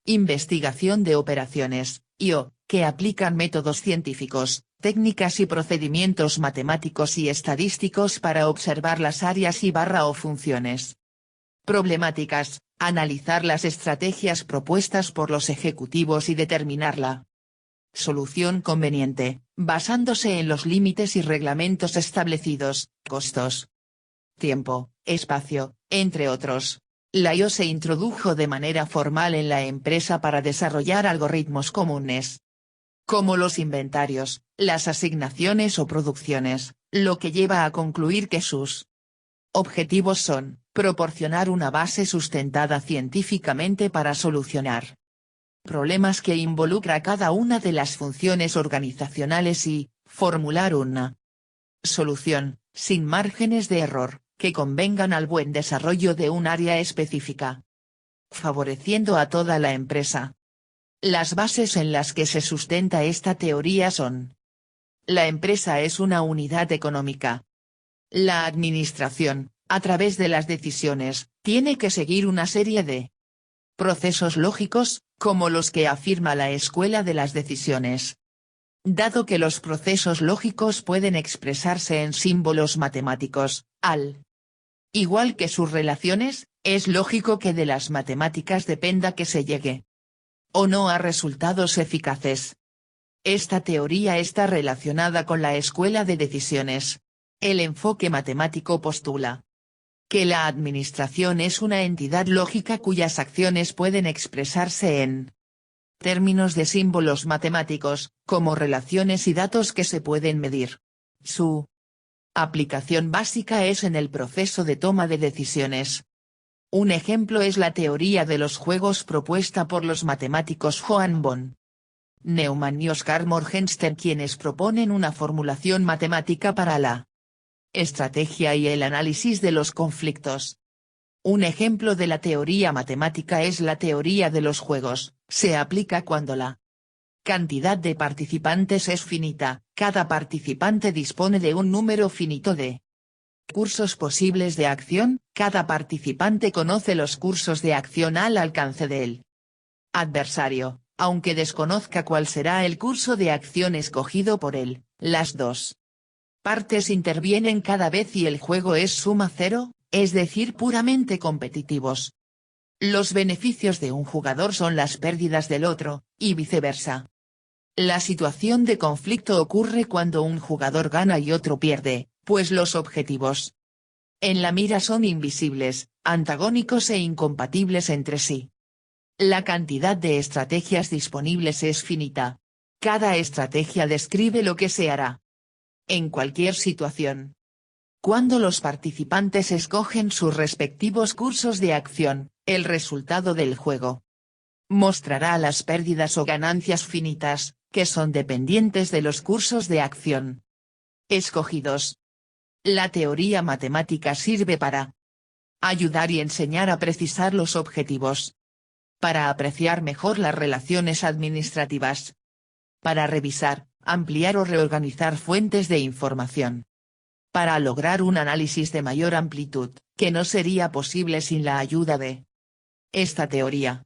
investigación de operaciones, y/o, que aplican métodos científicos, técnicas y procedimientos matemáticos y estadísticos para observar las áreas o funciones problemáticas, analizar las estrategias propuestas por los ejecutivos y determinar la solución conveniente, basándose en los límites y reglamentos establecidos, costos, tiempo, espacio, entre otros. La I/O se introdujo de manera formal en la empresa para desarrollar algoritmos comunes, como los inventarios, las asignaciones o producciones, lo que lleva a concluir que sus objetivos son proporcionar una base sustentada científicamente para solucionar problemas que involucra cada una de las funciones organizacionales y formular una solución, sin márgenes de error, que convengan al buen desarrollo de un área específica, favoreciendo a toda la empresa. Las bases en las que se sustenta esta teoría son: la empresa es una unidad económica. La administración, a través de las decisiones, tiene que seguir una serie de Procesos lógicos, como los que afirma la escuela de las decisiones. Dado que los procesos lógicos pueden expresarse en símbolos matemáticos, al igual que sus relaciones, es lógico que de las matemáticas dependa que se llegue o no a resultados eficaces. Esta teoría está relacionada con la escuela de decisiones. El enfoque matemático postula que la administración es una entidad lógica cuyas acciones pueden expresarse en términos de símbolos matemáticos, como relaciones y datos que se pueden medir. Su aplicación básica es en el proceso de toma de decisiones. Un ejemplo es la teoría de los juegos propuesta por los matemáticos Johann von Neumann y Oskar Morgenstern, quienes proponen una formulación matemática para la estrategia y el análisis de los conflictos. Un ejemplo de la teoría matemática es la teoría de los juegos. Se aplica cuando la cantidad de participantes es finita, cada participante dispone de un número finito de cursos posibles de acción, cada participante conoce los cursos de acción al alcance del adversario, aunque desconozca cuál será el curso de acción escogido por él. Las dos partes intervienen cada vez y el juego es suma cero, es decir, puramente competitivos. Los beneficios de un jugador son las pérdidas del otro, y viceversa. La situación de conflicto ocurre cuando un jugador gana y otro pierde, pues los objetivos en la mira son invisibles, antagónicos e incompatibles entre sí. La cantidad de estrategias disponibles es finita. Cada estrategia describe lo que se hará en cualquier situación. Cuando los participantes escogen sus respectivos cursos de acción, el resultado del juego mostrará las pérdidas o ganancias finitas, que son dependientes de los cursos de acción escogidos. La teoría matemática sirve para ayudar y enseñar a precisar los objetivos, para apreciar mejor las relaciones administrativas, para revisar, ampliar o reorganizar fuentes de información, para lograr un análisis de mayor amplitud, que no sería posible sin la ayuda de esta teoría.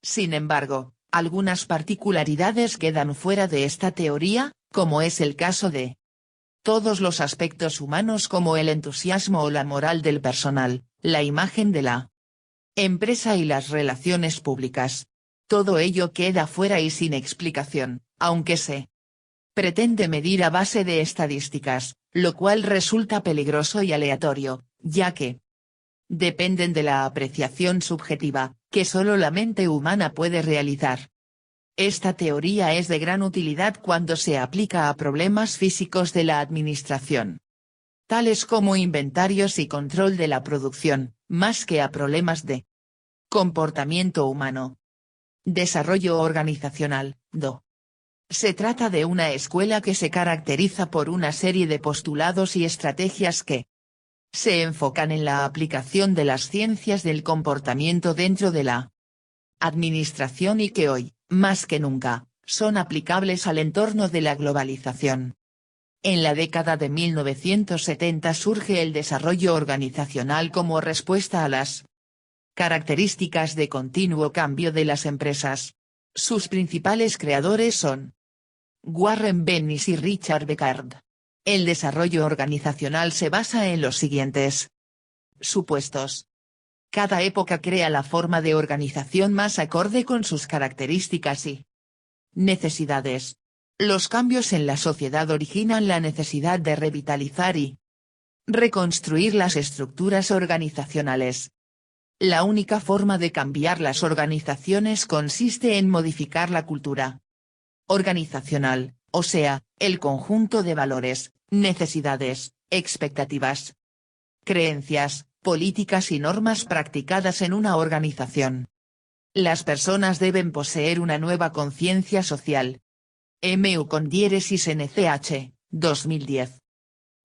Sin embargo, algunas particularidades quedan fuera de esta teoría, como es el caso de todos los aspectos humanos como el entusiasmo o la moral del personal, la imagen de la empresa y las relaciones públicas. Todo ello queda fuera y sin explicación, aunque se pretende medir a base de estadísticas, lo cual resulta peligroso y aleatorio, ya que dependen de la apreciación subjetiva, que solo la mente humana puede realizar. Esta teoría es de gran utilidad cuando se aplica a problemas físicos de la administración, tales como inventarios y control de la producción, más que a problemas de comportamiento humano. Desarrollo organizacional, DO. Se trata de una escuela que se caracteriza por una serie de postulados y estrategias que se enfocan en la aplicación de las ciencias del comportamiento dentro de la administración y que hoy, más que nunca, son aplicables al entorno de la globalización. En la década de 1970 surge el desarrollo organizacional como respuesta a las características de continuo cambio de las empresas. Sus principales creadores son Warren Bennis y Richard Beckard. El desarrollo organizacional se basa en los siguientes supuestos. Cada época crea la forma de organización más acorde con sus características y necesidades. Los cambios en la sociedad originan la necesidad de revitalizar y reconstruir las estructuras organizacionales. La única forma de cambiar las organizaciones consiste en modificar la cultura organizacional, o sea, el conjunto de valores, necesidades, expectativas, creencias, políticas y normas practicadas en una organización. Las personas deben poseer una nueva conciencia social. M.U. con diéresis NCH, 2010.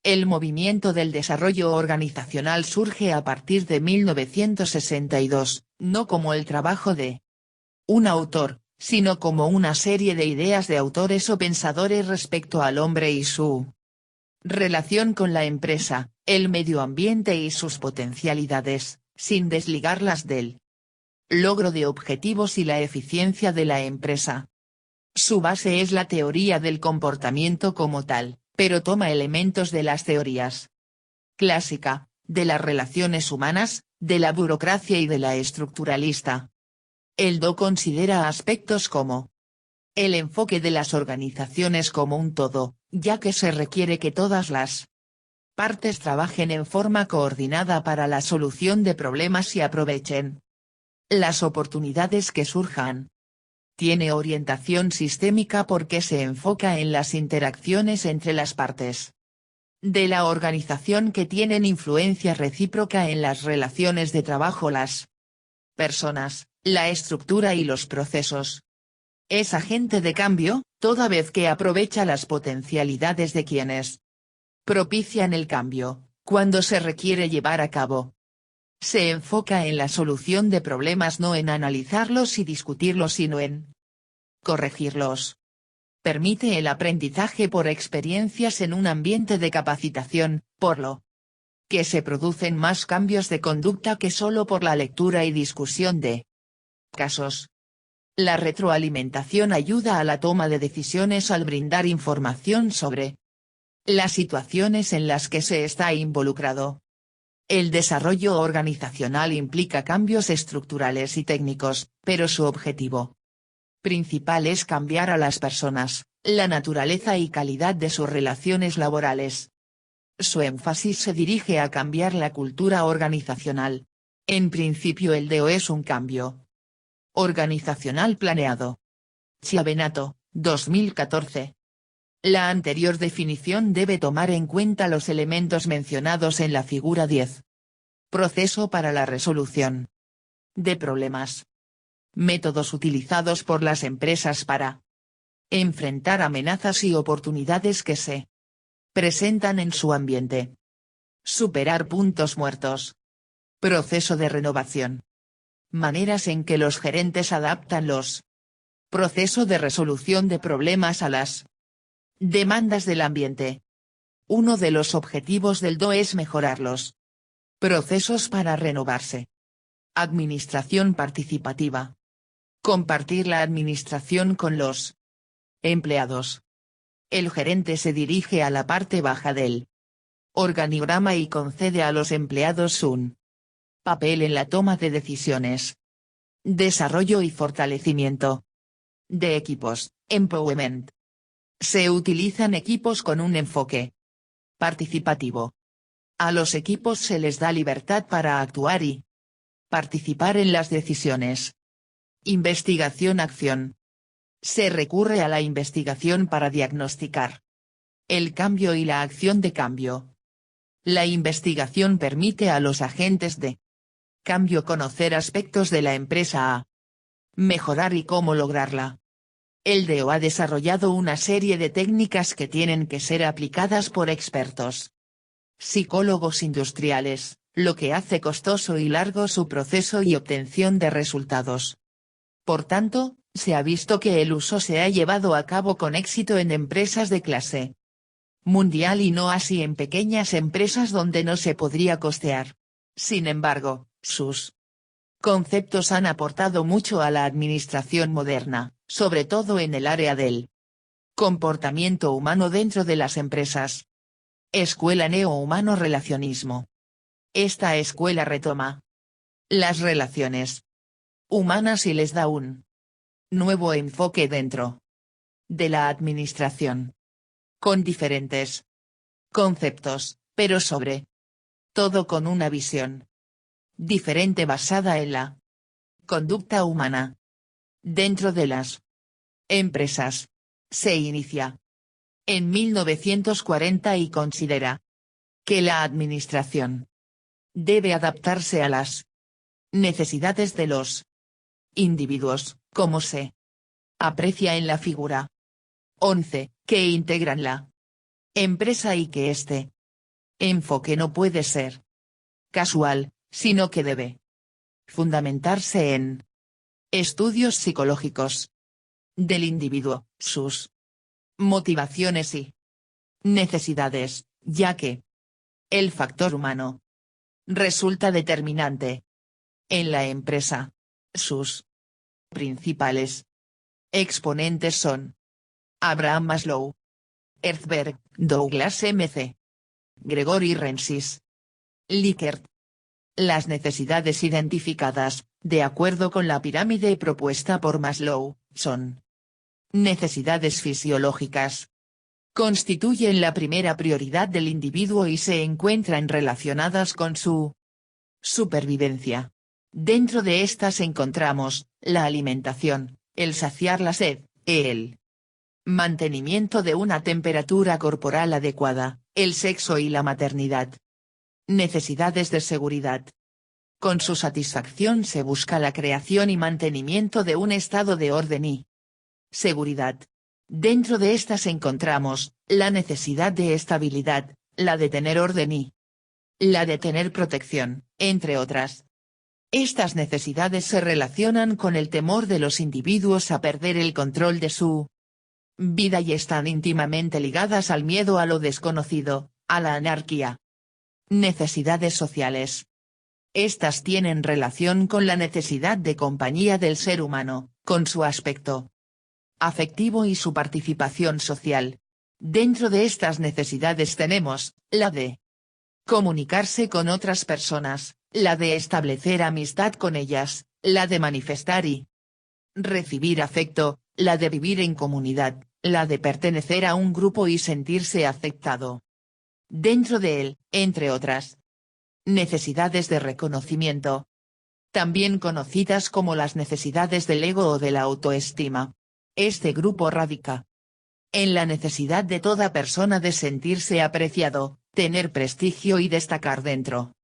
El movimiento del desarrollo organizacional surge a partir de 1962, no como el trabajo de un autor, sino como una serie de ideas de autores o pensadores respecto al hombre y su relación con la empresa, el medio ambiente y sus potencialidades, sin desligarlas del logro de objetivos y la eficiencia de la empresa. Su base es la teoría del comportamiento como tal, pero toma elementos de las teorías clásica, de las relaciones humanas, de la burocracia y de la estructuralista. El Do considera aspectos como el enfoque de las organizaciones como un todo, ya que se requiere que todas las partes trabajen en forma coordinada para la solución de problemas y aprovechen las oportunidades que surjan. Tiene orientación sistémica porque se enfoca en las interacciones entre las partes de la organización que tienen influencia recíproca en las relaciones de trabajo, las personas, la estructura y los procesos. Es agente de cambio, toda vez que aprovecha las potencialidades de quienes propician el cambio, cuando se requiere llevar a cabo. Se enfoca en la solución de problemas, no en analizarlos y discutirlos, sino en corregirlos. Permite el aprendizaje por experiencias en un ambiente de capacitación, por lo que se producen más cambios de conducta que solo por la lectura y discusión de casos. La retroalimentación ayuda a la toma de decisiones al brindar información sobre las situaciones en las que se está involucrado. El desarrollo organizacional implica cambios estructurales y técnicos, pero su objetivo principal es cambiar a las personas, la naturaleza y calidad de sus relaciones laborales. Su énfasis se dirige a cambiar la cultura organizacional. En principio el DO es un cambio organizacional planeado. Chiavenato, 2014. La anterior definición debe tomar en cuenta los elementos mencionados en la figura 10. Proceso para la resolución de problemas. Métodos utilizados por las empresas para enfrentar amenazas y oportunidades que se presentan en su ambiente. Superar puntos muertos. Proceso de renovación. Maneras en que los gerentes adaptan los procesos de resolución de problemas a las demandas del ambiente. Uno de los objetivos del DO es mejorar los procesos para renovarse. Administración participativa. Compartir la administración con los empleados. El gerente se dirige a la parte baja del organigrama y concede a los empleados un papel en la toma de decisiones. Desarrollo y fortalecimiento de equipos, empowerment. Se utilizan equipos con un enfoque participativo. A los equipos se les da libertad para actuar y participar en las decisiones. Investigación-acción. Se recurre a la investigación para diagnosticar el cambio y la acción de cambio. La investigación permite a los agentes de cambio conocer aspectos de la empresa a mejorar y cómo lograrla. El DO ha desarrollado una serie de técnicas que tienen que ser aplicadas por expertos psicólogos industriales, lo que hace costoso y largo su proceso y obtención de resultados. Por tanto, se ha visto que el uso se ha llevado a cabo con éxito en empresas de clase mundial y no así en pequeñas empresas donde no se podría costear. Sin embargo, sus conceptos han aportado mucho a la administración moderna, sobre todo en el área del comportamiento humano dentro de las empresas. Escuela Neo-Humano Relacionismo. Esta escuela retoma las relaciones humanas y les da un nuevo enfoque dentro de la administración, con diferentes conceptos, pero sobre todo con una visión diferente basada en la conducta humana. Dentro de las empresas, se inicia en 1940 y considera que la administración debe adaptarse a las necesidades de los individuos, como se aprecia en la figura 11, que integran la empresa y que este enfoque no puede ser casual, sino que debe fundamentarse en estudios psicológicos del individuo, sus motivaciones y necesidades, ya que el factor humano resulta determinante en la empresa. Sus principales exponentes son Abraham Maslow, Herzberg, Douglas M.C. Gregory Rensis, Likert. Las necesidades identificadas, de acuerdo con la pirámide propuesta por Maslow, son necesidades fisiológicas. Constituyen la primera prioridad del individuo y se encuentran relacionadas con su supervivencia. Dentro de estas encontramos la alimentación, el saciar la sed, el mantenimiento de una temperatura corporal adecuada, el sexo y la maternidad. Necesidades de seguridad. Con su satisfacción se busca la creación y mantenimiento de un estado de orden y seguridad. Dentro de estas encontramos la necesidad de estabilidad, la de tener orden y la de tener protección, entre otras. Estas necesidades se relacionan con el temor de los individuos a perder el control de su vida y están íntimamente ligadas al miedo a lo desconocido, a la anarquía. Necesidades sociales. Estas tienen relación con la necesidad de compañía del ser humano, con su aspecto afectivo y su participación social. Dentro de estas necesidades tenemos, la de comunicarse con otras personas, la de establecer amistad con ellas, la de manifestar y recibir afecto, la de vivir en comunidad, la de pertenecer a un grupo y sentirse aceptado. Dentro de él, entre otras necesidades de reconocimiento, también conocidas como las necesidades del ego o de la autoestima. Este grupo radica en la necesidad de toda persona de sentirse apreciado, tener prestigio y destacar dentro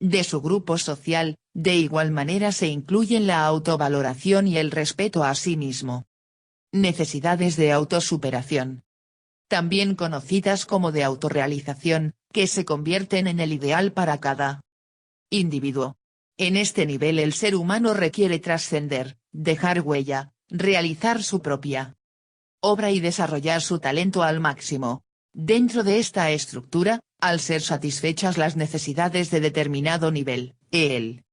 de su grupo social. De igual manera se incluyen la autovaloración y el respeto a sí mismo. Necesidades de autosuperación, también conocidas como de autorrealización, que se convierten en el ideal para cada individuo. En este nivel el ser humano requiere trascender, dejar huella, realizar su propia obra y desarrollar su talento al máximo. Dentro de esta estructura, al ser satisfechas las necesidades de determinado nivel, el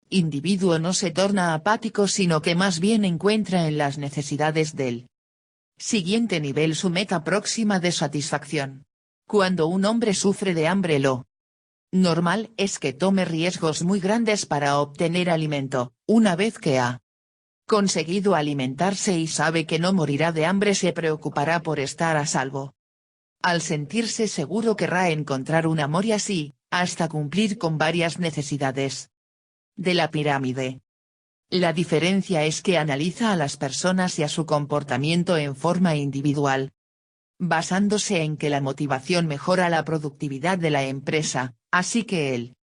individuo no se torna apático sino que más bien encuentra en las necesidades del siguiente nivel su meta próxima de satisfacción. Cuando un hombre sufre de hambre lo normal es que tome riesgos muy grandes para obtener alimento. Una vez que ha conseguido alimentarse y sabe que no morirá de hambre se preocupará por estar a salvo. Al sentirse seguro querrá encontrar un amor y así, hasta cumplir con varias necesidades de la pirámide. La diferencia es que analiza a las personas y a su comportamiento en forma individual, basándose en que la motivación mejora la productividad de la empresa, así que el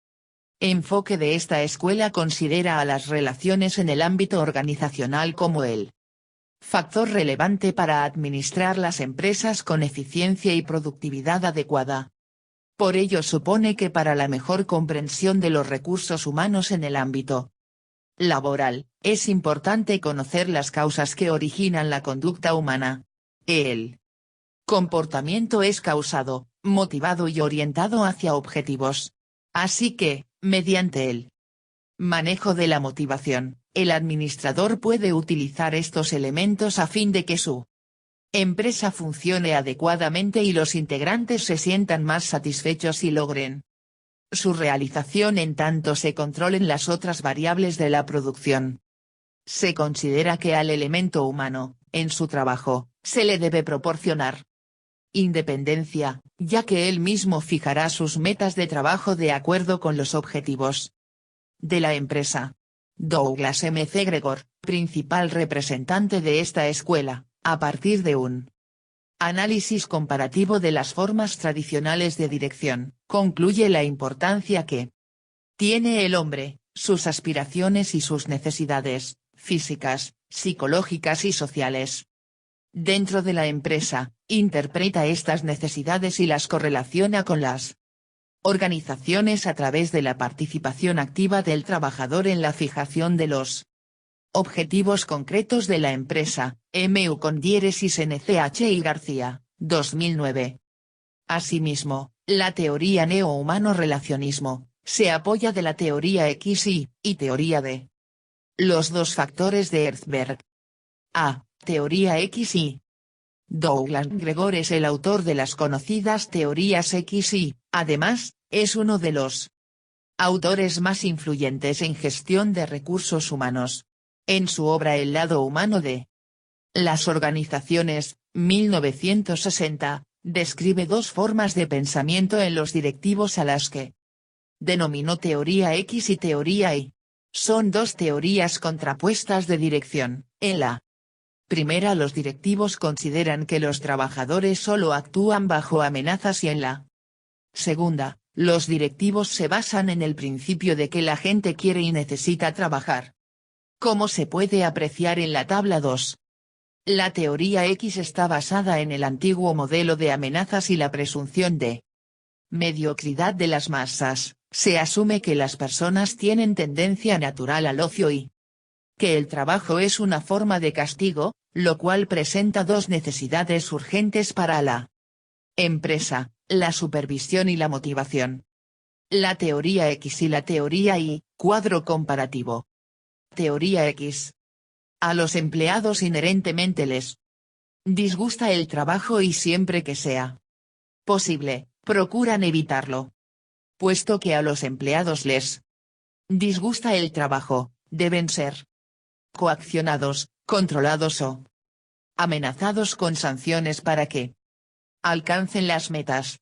enfoque de esta escuela considera a las relaciones en el ámbito organizacional como el factor relevante para administrar las empresas con eficiencia y productividad adecuada. Por ello supone que para la mejor comprensión de los recursos humanos en el ámbito laboral, es importante conocer las causas que originan la conducta humana. El comportamiento es causado, motivado y orientado hacia objetivos. Así que, mediante el manejo de la motivación, el administrador puede utilizar estos elementos a fin de que su empresa funcione adecuadamente y los integrantes se sientan más satisfechos y logren su realización en tanto se controlen las otras variables de la producción. Se considera que al elemento humano, en su trabajo, se le debe proporcionar independencia, ya que él mismo fijará sus metas de trabajo de acuerdo con los objetivos de la empresa. Douglas M.C. Gregor, principal representante de esta escuela, a partir de un análisis comparativo de las formas tradicionales de dirección, concluye la importancia que tiene el hombre, sus aspiraciones y sus necesidades, físicas, psicológicas y sociales. Dentro de la empresa, interpreta estas necesidades y las correlaciona con las organizaciones a través de la participación activa del trabajador en la fijación de los objetivos concretos de la empresa. M.U. con diéresis NCH y García, 2009. Asimismo, la teoría neo-humano relacionismo, se apoya de la teoría X y teoría de Los dos factores de Erzberg. A. Teoría X y Douglas Gregor es el autor de las conocidas teorías X y, además, es uno de los autores más influyentes en gestión de recursos humanos. En su obra El lado humano de las organizaciones, 1960, describe dos formas de pensamiento en los directivos a las que denominó teoría X y teoría Y. Son dos teorías contrapuestas de dirección. En la primera, los directivos consideran que los trabajadores solo actúan bajo amenazas, y en la segunda, los directivos se basan en el principio de que la gente quiere y necesita trabajar. Como se puede apreciar en la tabla 2. La teoría X está basada en el antiguo modelo de amenazas y la presunción de mediocridad de las masas. Se asume que las personas tienen tendencia natural al ocio y que el trabajo es una forma de castigo, lo cual presenta dos necesidades urgentes para la empresa: la supervisión y la motivación. La teoría X y la teoría Y. Cuadro comparativo. Teoría X. A los empleados inherentemente les disgusta el trabajo y siempre que sea posible, procuran evitarlo. Puesto que a los empleados les disgusta el trabajo, deben ser coaccionados, controlados o amenazados con sanciones para que alcancen las metas.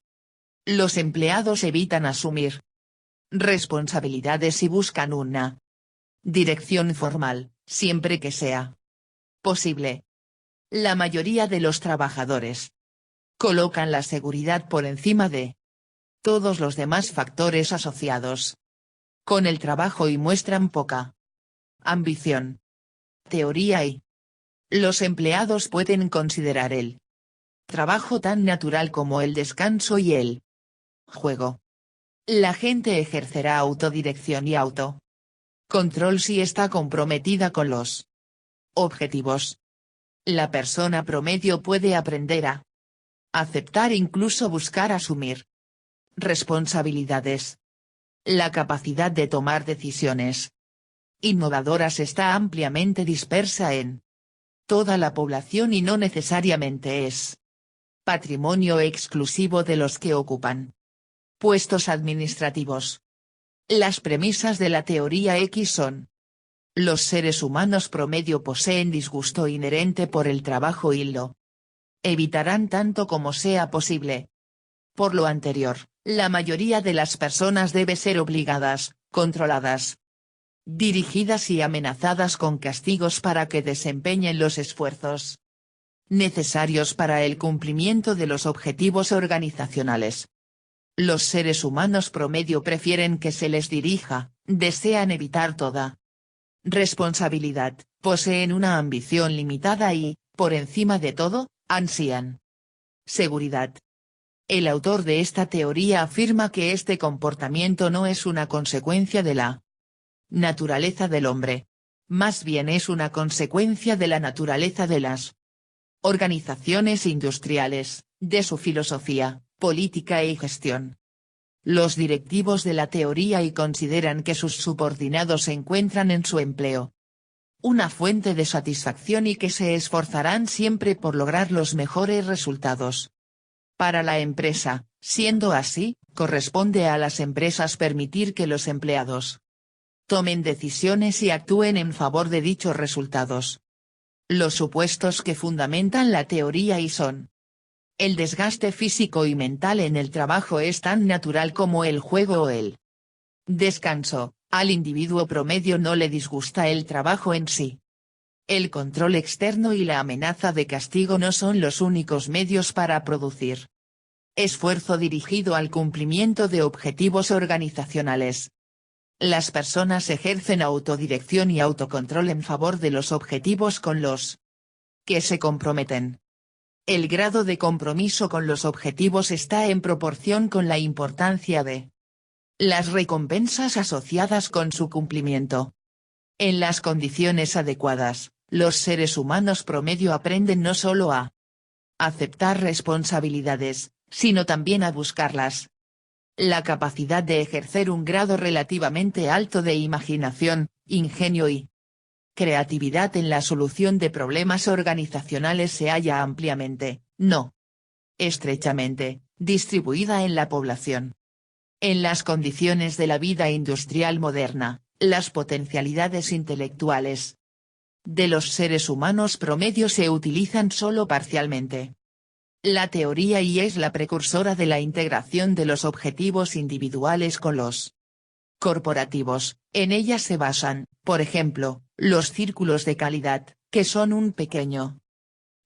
Los empleados evitan asumir responsabilidades y buscan una dirección formal, siempre que sea posible. La mayoría de los trabajadores colocan la seguridad por encima de todos los demás factores asociados con el trabajo y muestran poca ambición. Teoría Y. Los empleados pueden considerar el trabajo tan natural como el descanso y el juego. La gente ejercerá autodirección y autocontrol si está comprometida con los objetivos. La persona promedio puede aprender a aceptar, incluso buscar asumir responsabilidades. La capacidad de tomar decisiones innovadoras está ampliamente dispersa en toda la población y no necesariamente es patrimonio exclusivo de los que ocupan puestos administrativos. Las premisas de la teoría X son: los seres humanos promedio poseen disgusto inherente por el trabajo y lo evitarán tanto como sea posible. Por lo anterior, la mayoría de las personas debe ser obligadas, controladas, dirigidas y amenazadas con castigos para que desempeñen los esfuerzos necesarios para el cumplimiento de los objetivos organizacionales. Los seres humanos promedio prefieren que se les dirija, desean evitar toda responsabilidad, poseen una ambición limitada y, por encima de todo, ansían seguridad. El autor de esta teoría afirma que este comportamiento no es una consecuencia de la naturaleza del hombre. Más bien es una consecuencia de la naturaleza de las organizaciones industriales, de su filosofía, política y gestión. Los directivos de la teoría Y consideran que sus subordinados encuentran en su empleo una fuente de satisfacción y que se esforzarán siempre por lograr los mejores resultados para la empresa. Siendo así, corresponde a las empresas permitir que los empleados tomen decisiones y actúen en favor de dichos resultados. Los supuestos que fundamentan la teoría Y son: el desgaste físico y mental en el trabajo es tan natural como el juego o el descanso. Al individuo promedio no le disgusta el trabajo en sí. El control externo y la amenaza de castigo no son los únicos medios para producir esfuerzo dirigido al cumplimiento de objetivos organizacionales. Las personas ejercen autodirección y autocontrol en favor de los objetivos con los que se comprometen. El grado de compromiso con los objetivos está en proporción con la importancia de las recompensas asociadas con su cumplimiento. En las condiciones adecuadas, los seres humanos promedio aprenden no solo a aceptar responsabilidades, sino también a buscarlas. La capacidad de ejercer un grado relativamente alto de imaginación, ingenio y Creatividad en la solución de problemas organizacionales se halla ampliamente, no estrechamente, distribuida en la población. En las condiciones de la vida industrial moderna, las potencialidades intelectuales de los seres humanos promedio se utilizan solo parcialmente. La teoría y es la precursora de la integración de los objetivos individuales con los corporativos. En ella se basan, por ejemplo, los círculos de calidad, que son un pequeño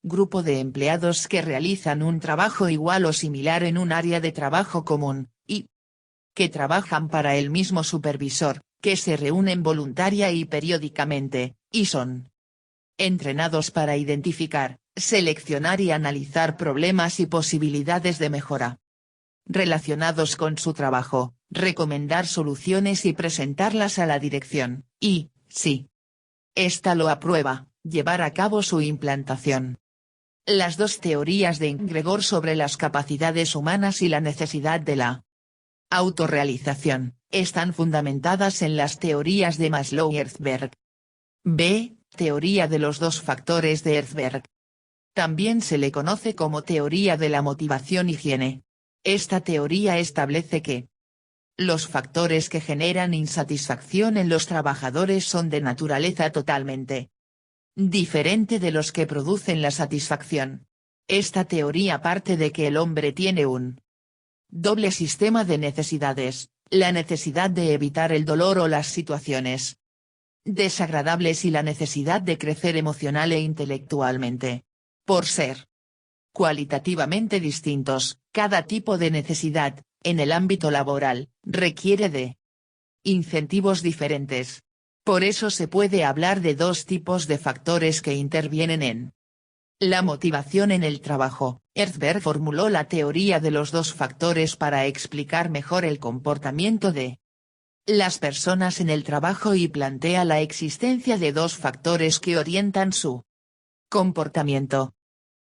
grupo de empleados que realizan un trabajo igual o similar en un área de trabajo común, y que trabajan para el mismo supervisor, que se reúnen voluntaria y periódicamente, y son entrenados para identificar, seleccionar y analizar problemas y posibilidades de mejora relacionados con su trabajo, recomendar soluciones y presentarlas a la dirección, y, si ésta lo aprueba, llevar a cabo su implantación. Las dos teorías de Gregor sobre las capacidades humanas y la necesidad de la autorrealización, están fundamentadas en las teorías de Maslow y Herzberg. B. Teoría de los dos factores de Herzberg. También se le conoce como teoría de la motivación-higiene. Esta teoría establece que los factores que generan insatisfacción en los trabajadores son de naturaleza totalmente diferente de los que producen la satisfacción. Esta teoría parte de que el hombre tiene un doble sistema de necesidades, la necesidad de evitar el dolor o las situaciones desagradables y la necesidad de crecer emocional e intelectualmente. Por ser cualitativamente distintos, cada tipo de necesidad, en el ámbito laboral, requiere de incentivos diferentes. Por eso se puede hablar de dos tipos de factores que intervienen en la motivación en el trabajo. Herzberg formuló la teoría de los dos factores para explicar mejor el comportamiento de las personas en el trabajo y plantea la existencia de dos factores que orientan su comportamiento.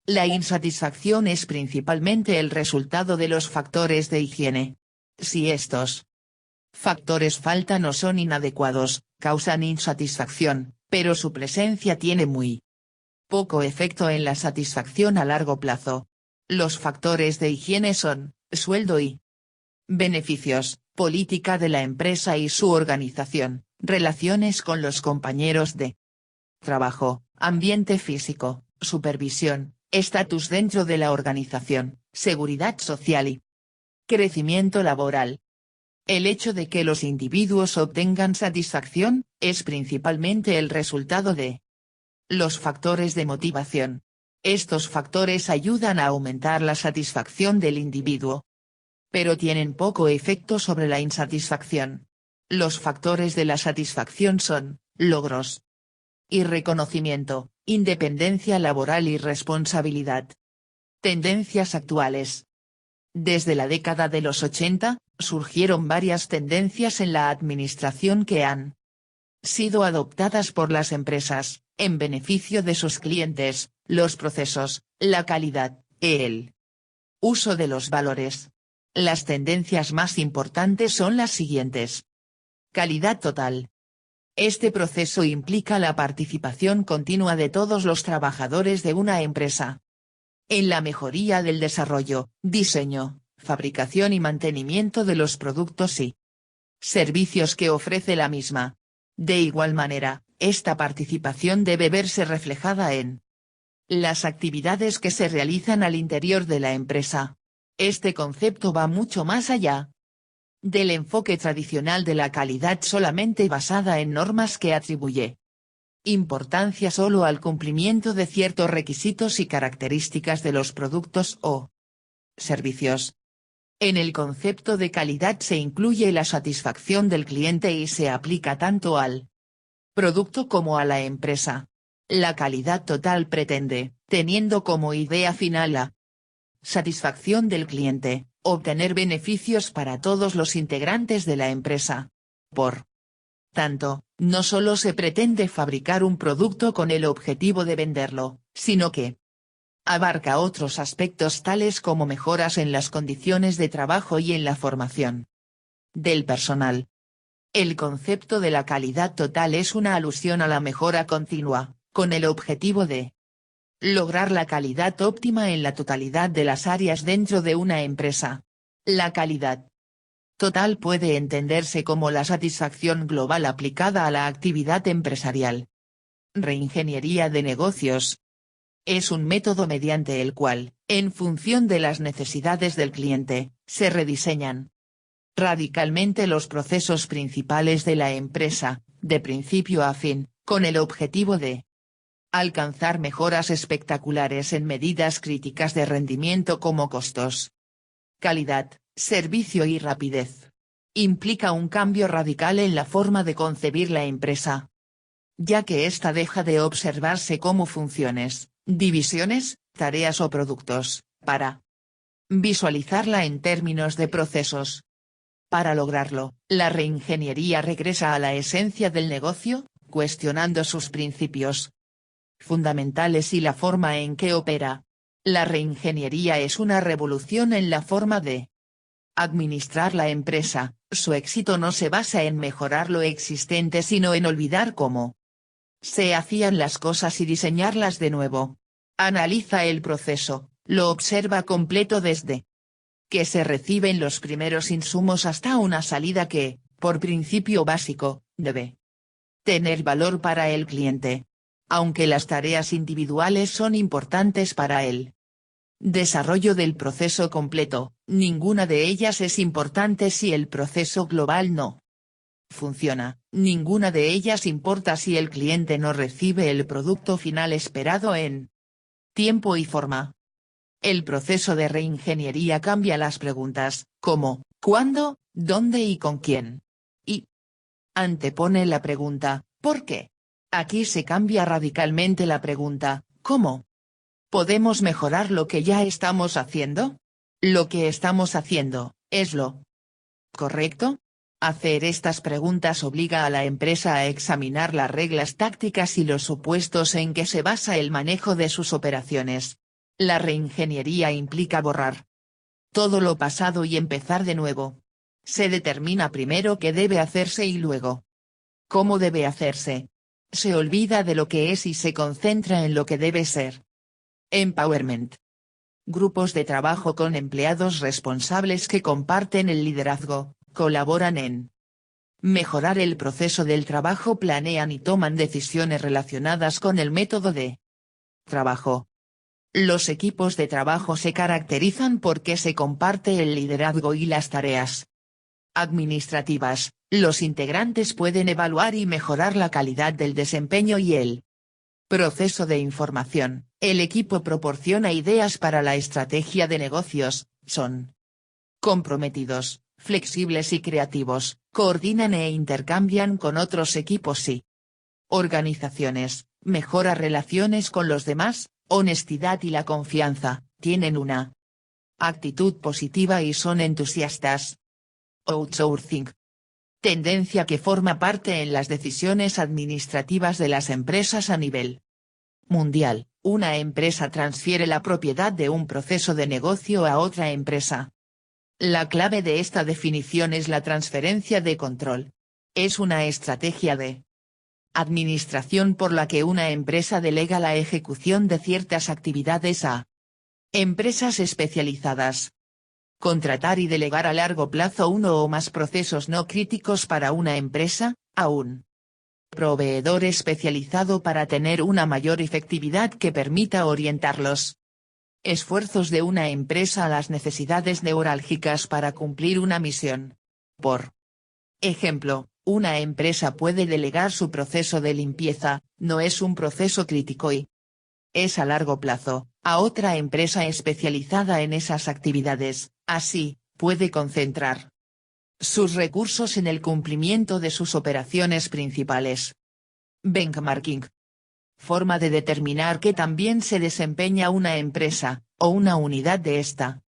La insatisfacción es principalmente el resultado de los factores de higiene. Si estos factores faltan o son inadecuados, causan insatisfacción, pero su presencia tiene muy poco efecto en la satisfacción a largo plazo. Los factores de higiene son, sueldo y beneficios, política de la empresa y su organización, relaciones con los compañeros de trabajo, ambiente físico, supervisión, estatus dentro de la organización, seguridad social y crecimiento laboral. El hecho de que los individuos obtengan satisfacción, es principalmente el resultado de los factores de motivación. Estos factores ayudan a aumentar la satisfacción del individuo, pero tienen poco efecto sobre la insatisfacción. Los factores de la satisfacción son, logros y reconocimiento, independencia laboral y responsabilidad. Tendencias actuales. Desde la década de los 80, surgieron varias tendencias en la administración que han sido adoptadas por las empresas, en beneficio de sus clientes, los procesos, la calidad, el uso de los valores. Las tendencias más importantes son las siguientes. Calidad total. Este proceso implica la participación continua de todos los trabajadores de una empresa en la mejoría del desarrollo, diseño, fabricación y mantenimiento de los productos y servicios que ofrece la misma. De igual manera, esta participación debe verse reflejada en las actividades que se realizan al interior de la empresa. Este concepto va mucho más allá del enfoque tradicional de la calidad solamente basada en normas que atribuye importancia solo al cumplimiento de ciertos requisitos y características de los productos o servicios. En el concepto de calidad se incluye la satisfacción del cliente y se aplica tanto al producto como a la empresa. La calidad total pretende, teniendo como idea final la satisfacción del cliente, obtener beneficios para todos los integrantes de la empresa. Por tanto, no solo se pretende fabricar un producto con el objetivo de venderlo, sino que abarca otros aspectos tales como mejoras en las condiciones de trabajo y en la formación del personal. El concepto de la calidad total es una alusión a la mejora continua, con el objetivo de lograr la calidad óptima en la totalidad de las áreas dentro de una empresa. La calidad total puede entenderse como la satisfacción global aplicada a la actividad empresarial. Reingeniería de negocios. Es un método mediante el cual, en función de las necesidades del cliente, se rediseñan radicalmente los procesos principales de la empresa, de principio a fin, con el objetivo de alcanzar mejoras espectaculares en medidas críticas de rendimiento como costos, calidad, servicio y rapidez. Implica un cambio radical en la forma de concebir la empresa, ya que ésta deja de observarse como funciones, divisiones, tareas o productos, para visualizarla en términos de procesos. Para lograrlo, la reingeniería regresa a la esencia del negocio, cuestionando sus principios fundamentales y la forma en que opera. La reingeniería es una revolución en la forma de administrar la empresa. Su éxito no se basa en mejorar lo existente sino en olvidar cómo se hacían las cosas y diseñarlas de nuevo. Analiza el proceso, lo observa completo desde que se reciben los primeros insumos hasta una salida que, por principio básico, debe tener valor para el cliente. Aunque las tareas individuales son importantes para el desarrollo del proceso completo, ninguna de ellas es importante si el proceso global no funciona, ninguna de ellas importa si el cliente no recibe el producto final esperado en tiempo y forma. El proceso de reingeniería cambia las preguntas, ¿cómo?, ¿cuándo?, ¿dónde y con quién? Y antepone la pregunta, ¿por qué? Aquí se cambia radicalmente la pregunta, ¿cómo podemos mejorar lo que ya estamos haciendo? ¿Lo que estamos haciendo es lo correcto? Hacer estas preguntas obliga a la empresa a examinar las reglas tácticas y los supuestos en que se basa el manejo de sus operaciones. La reingeniería implica borrar todo lo pasado y empezar de nuevo. Se determina primero qué debe hacerse y luego cómo debe hacerse. Se olvida de lo que es y se concentra en lo que debe ser. Empowerment. Grupos de trabajo con empleados responsables que comparten el liderazgo, colaboran en mejorar el proceso del trabajo, planean y toman decisiones relacionadas con el método de trabajo. Los equipos de trabajo se caracterizan porque se comparte el liderazgo y las tareas administrativas. Los integrantes pueden evaluar y mejorar la calidad del desempeño y el proceso de información. El equipo proporciona ideas para la estrategia de negocios, son comprometidos, flexibles y creativos, coordinan e intercambian con otros equipos y organizaciones, mejora relaciones con los demás, honestidad y la confianza, tienen una actitud positiva y son entusiastas. Outsourcing. Tendencia que forma parte en las decisiones administrativas de las empresas a nivel mundial. Una empresa transfiere la propiedad de un proceso de negocio a otra empresa. La clave de esta definición es la transferencia de control. Es una estrategia de administración por la que una empresa delega la ejecución de ciertas actividades a empresas especializadas. Contratar y delegar a largo plazo uno o más procesos no críticos para una empresa, a un proveedor especializado para tener una mayor efectividad que permita orientar los esfuerzos de una empresa a las necesidades neurálgicas para cumplir una misión. Por ejemplo, una empresa puede delegar su proceso de limpieza, no es un proceso crítico y es a largo plazo, a otra empresa especializada en esas actividades. Así, puede concentrar sus recursos en el cumplimiento de sus operaciones principales. Benchmarking. Forma de determinar qué tan bien se desempeña una empresa, o una unidad de esta,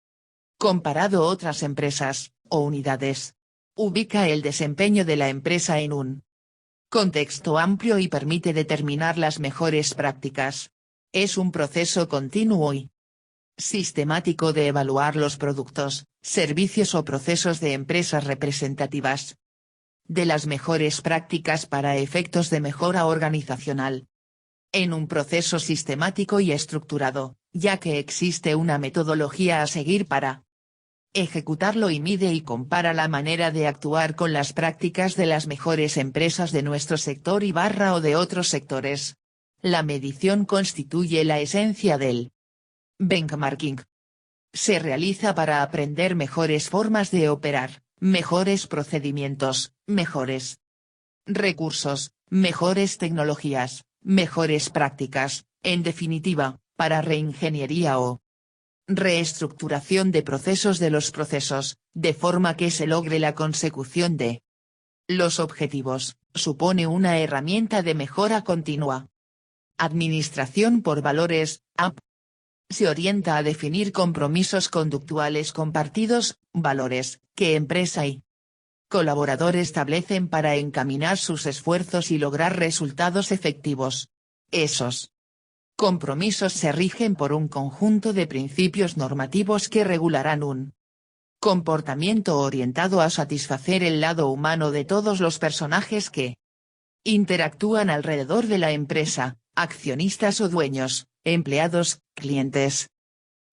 comparado a otras empresas, o unidades. Ubica el desempeño de la empresa en un contexto amplio y permite determinar las mejores prácticas. Es un proceso continuo y sistemático de evaluar los productos, servicios o procesos de empresas representativas. de las mejores prácticas para efectos de mejora organizacional. En un proceso sistemático y estructurado, ya que existe una metodología a seguir para ejecutarlo y mide y compara la manera de actuar con las prácticas de las mejores empresas de nuestro sector o de otros sectores. La medición constituye la esencia del benchmarking. Se realiza para aprender mejores formas de operar, mejores procedimientos, mejores recursos, mejores tecnologías, mejores prácticas, en definitiva, para reingeniería o reestructuración de procesos de forma que se logre la consecución de los objetivos, supone una herramienta de mejora continua. Administración por valores, AP. Se orienta a definir compromisos conductuales compartidos, valores, que empresa y colaborador establecen para encaminar sus esfuerzos y lograr resultados efectivos. Esos compromisos se rigen por un conjunto de principios normativos que regularán un comportamiento orientado a satisfacer el lado humano de todos los personajes que interactúan alrededor de la empresa, accionistas o dueños, empleados, clientes,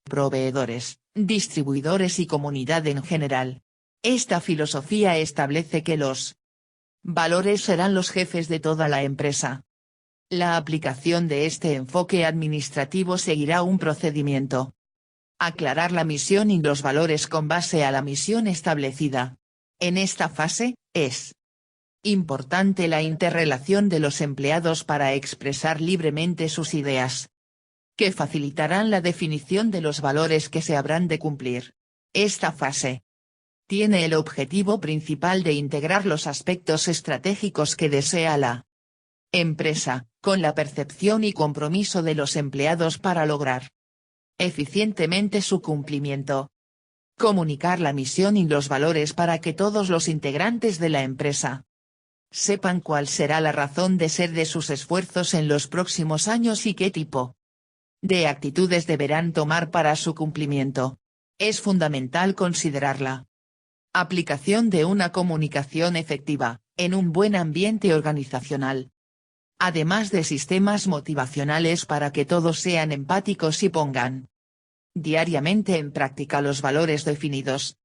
proveedores, distribuidores y comunidad en general. Esta filosofía establece que los valores serán los jefes de toda la empresa. La aplicación de este enfoque administrativo seguirá un procedimiento. Aclarar la misión y los valores con base a la misión establecida. En esta fase, es importante la interrelación de los empleados para expresar libremente sus ideas, que facilitarán la definición de los valores que se habrán de cumplir. Esta fase tiene el objetivo principal de integrar los aspectos estratégicos que desea la empresa, con la percepción y compromiso de los empleados para lograr eficientemente su cumplimiento. Comunicar la misión y los valores para que todos los integrantes de la empresa sepan cuál será la razón de ser de sus esfuerzos en los próximos años y qué tipo de actitudes deberán tomar para su cumplimiento. Es fundamental considerar la aplicación de una comunicación efectiva, en un buen ambiente organizacional. Además de sistemas motivacionales para que todos sean empáticos y pongan diariamente en práctica los valores definidos.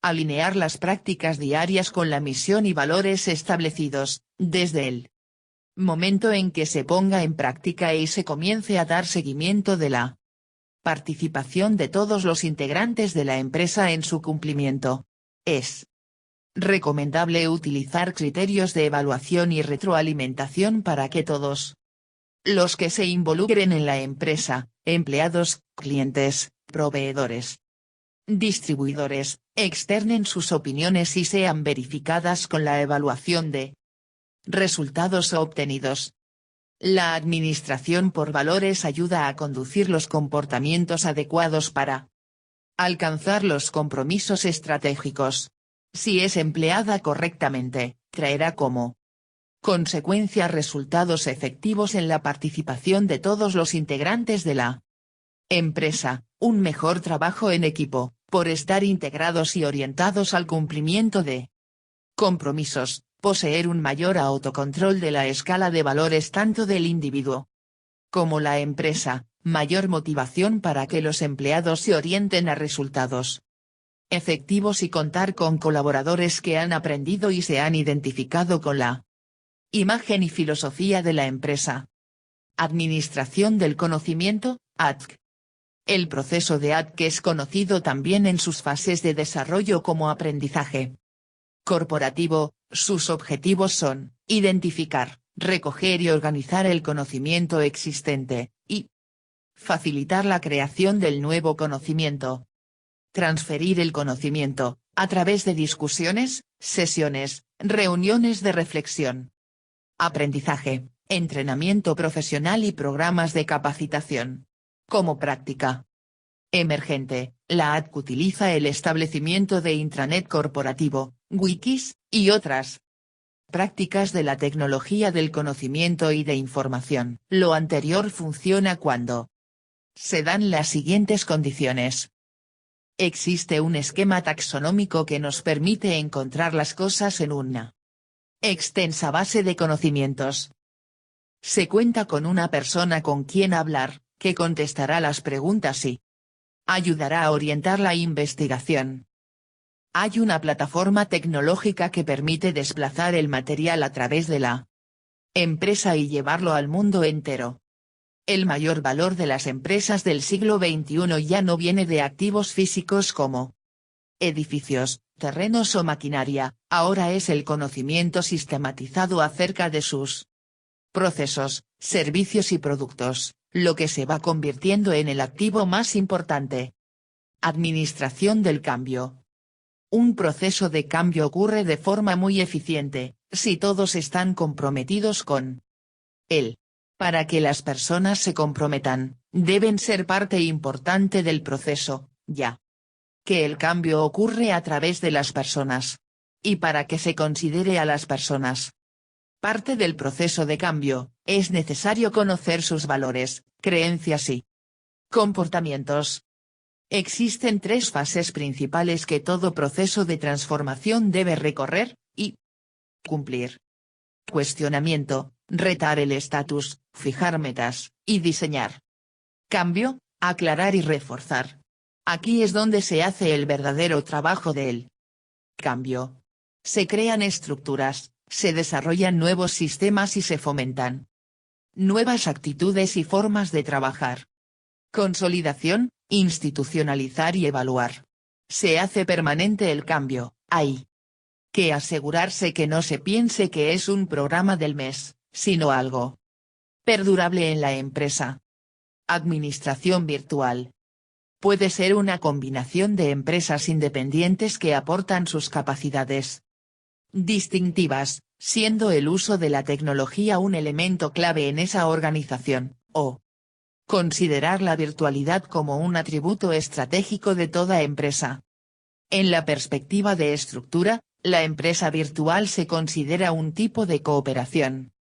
Alinear las prácticas diarias con la misión y valores establecidos, desde el momento en que se ponga en práctica y se comience a dar seguimiento de la participación de todos los integrantes de la empresa en su cumplimiento. Es recomendable utilizar criterios de evaluación y retroalimentación para que todos los que se involucren en la empresa, empleados, clientes, proveedores, distribuidores, externen sus opiniones y sean verificadas con la evaluación de resultados obtenidos. La administración por valores ayuda a conducir los comportamientos adecuados para alcanzar los compromisos estratégicos. Si es empleada correctamente, traerá como consecuencia resultados efectivos en la participación de todos los integrantes de la empresa, un mejor trabajo en equipo, por estar integrados y orientados al cumplimiento de compromisos, poseer un mayor autocontrol de la escala de valores tanto del individuo como la empresa, mayor motivación para que los empleados se orienten a resultados efectivos y contar con colaboradores que han aprendido y se han identificado con la imagen y filosofía de la empresa. Administración del conocimiento, ADC. El proceso de ADC es conocido también en sus fases de desarrollo como aprendizaje corporativo. Sus objetivos son, identificar, recoger y organizar el conocimiento existente, y facilitar la creación del nuevo conocimiento. Transferir el conocimiento, a través de discusiones, sesiones, reuniones de reflexión. Aprendizaje, entrenamiento profesional y programas de capacitación. Como práctica emergente, la ADC utiliza el establecimiento de intranet corporativo, wikis, y otras prácticas de la tecnología del conocimiento y de información. Lo anterior funciona cuando se dan las siguientes condiciones. Existe un esquema taxonómico que nos permite encontrar las cosas en una Extensa base de conocimientos. Se cuenta con una persona con quien hablar, que contestará las preguntas y ayudará a orientar la investigación. Hay una plataforma tecnológica que permite desplazar el material a través de la empresa y llevarlo al mundo entero. El mayor valor de las empresas del siglo XXI ya no viene de activos físicos como edificios, terrenos o maquinaria, ahora es el conocimiento sistematizado acerca de sus procesos, servicios y productos, lo que se va convirtiendo en el activo más importante. Administración del cambio. Un proceso de cambio ocurre de forma muy eficiente, si todos están comprometidos con él. Para que las personas se comprometan, deben ser parte importante del proceso, ya que el cambio ocurre a través de las personas. Y para que se considere a las personas parte del proceso de cambio, es necesario conocer sus valores, creencias y comportamientos. Existen tres fases principales que todo proceso de transformación debe recorrer y cumplir. Cuestionamiento, retar el estatus, fijar metas, y diseñar. Cambio, aclarar y reforzar. Aquí es donde se hace el verdadero trabajo del cambio. Se crean estructuras, se desarrollan nuevos sistemas y se fomentan nuevas actitudes y formas de trabajar. Consolidación, institucionalizar y evaluar. Se hace permanente el cambio, hay que asegurarse que no se piense que es un programa del mes, sino algo perdurable en la empresa. Administración virtual. Puede ser una combinación de empresas independientes que aportan sus capacidades distintivas, siendo el uso de la tecnología un elemento clave en esa organización, o considerar la virtualidad como un atributo estratégico de toda empresa. En la perspectiva de estructura, la empresa virtual se considera un tipo de cooperación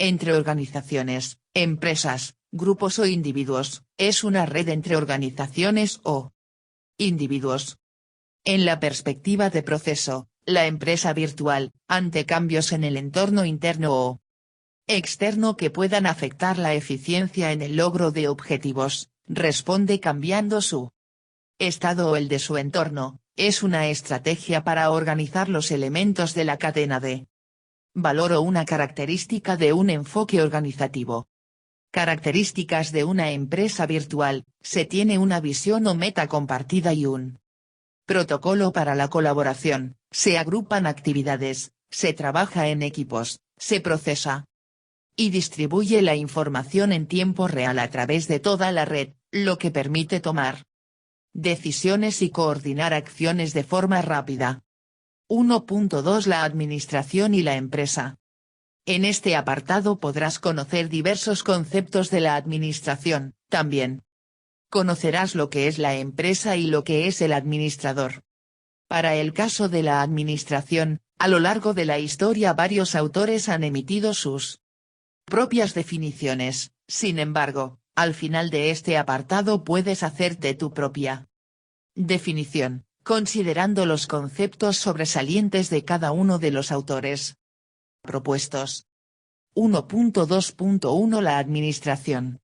entre organizaciones, empresas, grupos o individuos, es una red entre organizaciones o individuos. En la perspectiva de proceso, la empresa virtual, ante cambios en el entorno interno o externo que puedan afectar la eficiencia en el logro de objetivos, responde cambiando su estado o el de su entorno, es una estrategia para organizar los elementos de la cadena de valor o una característica de un enfoque organizativo. Características de una empresa virtual, se tiene una visión o meta compartida y un protocolo para la colaboración, se agrupan actividades, se trabaja en equipos, se procesa y distribuye la información en tiempo real a través de toda la red, lo que permite tomar decisiones y coordinar acciones de forma rápida. 1.2 La administración y la empresa. En este apartado podrás conocer diversos conceptos de la administración, también conocerás lo que es la empresa y lo que es el administrador. Para el caso de la administración, a lo largo de la historia varios autores han emitido sus propias definiciones, sin embargo, al final de este apartado puedes hacerte tu propia definición, considerando los conceptos sobresalientes de cada uno de los autores propuestos. 1.2.1 La administración.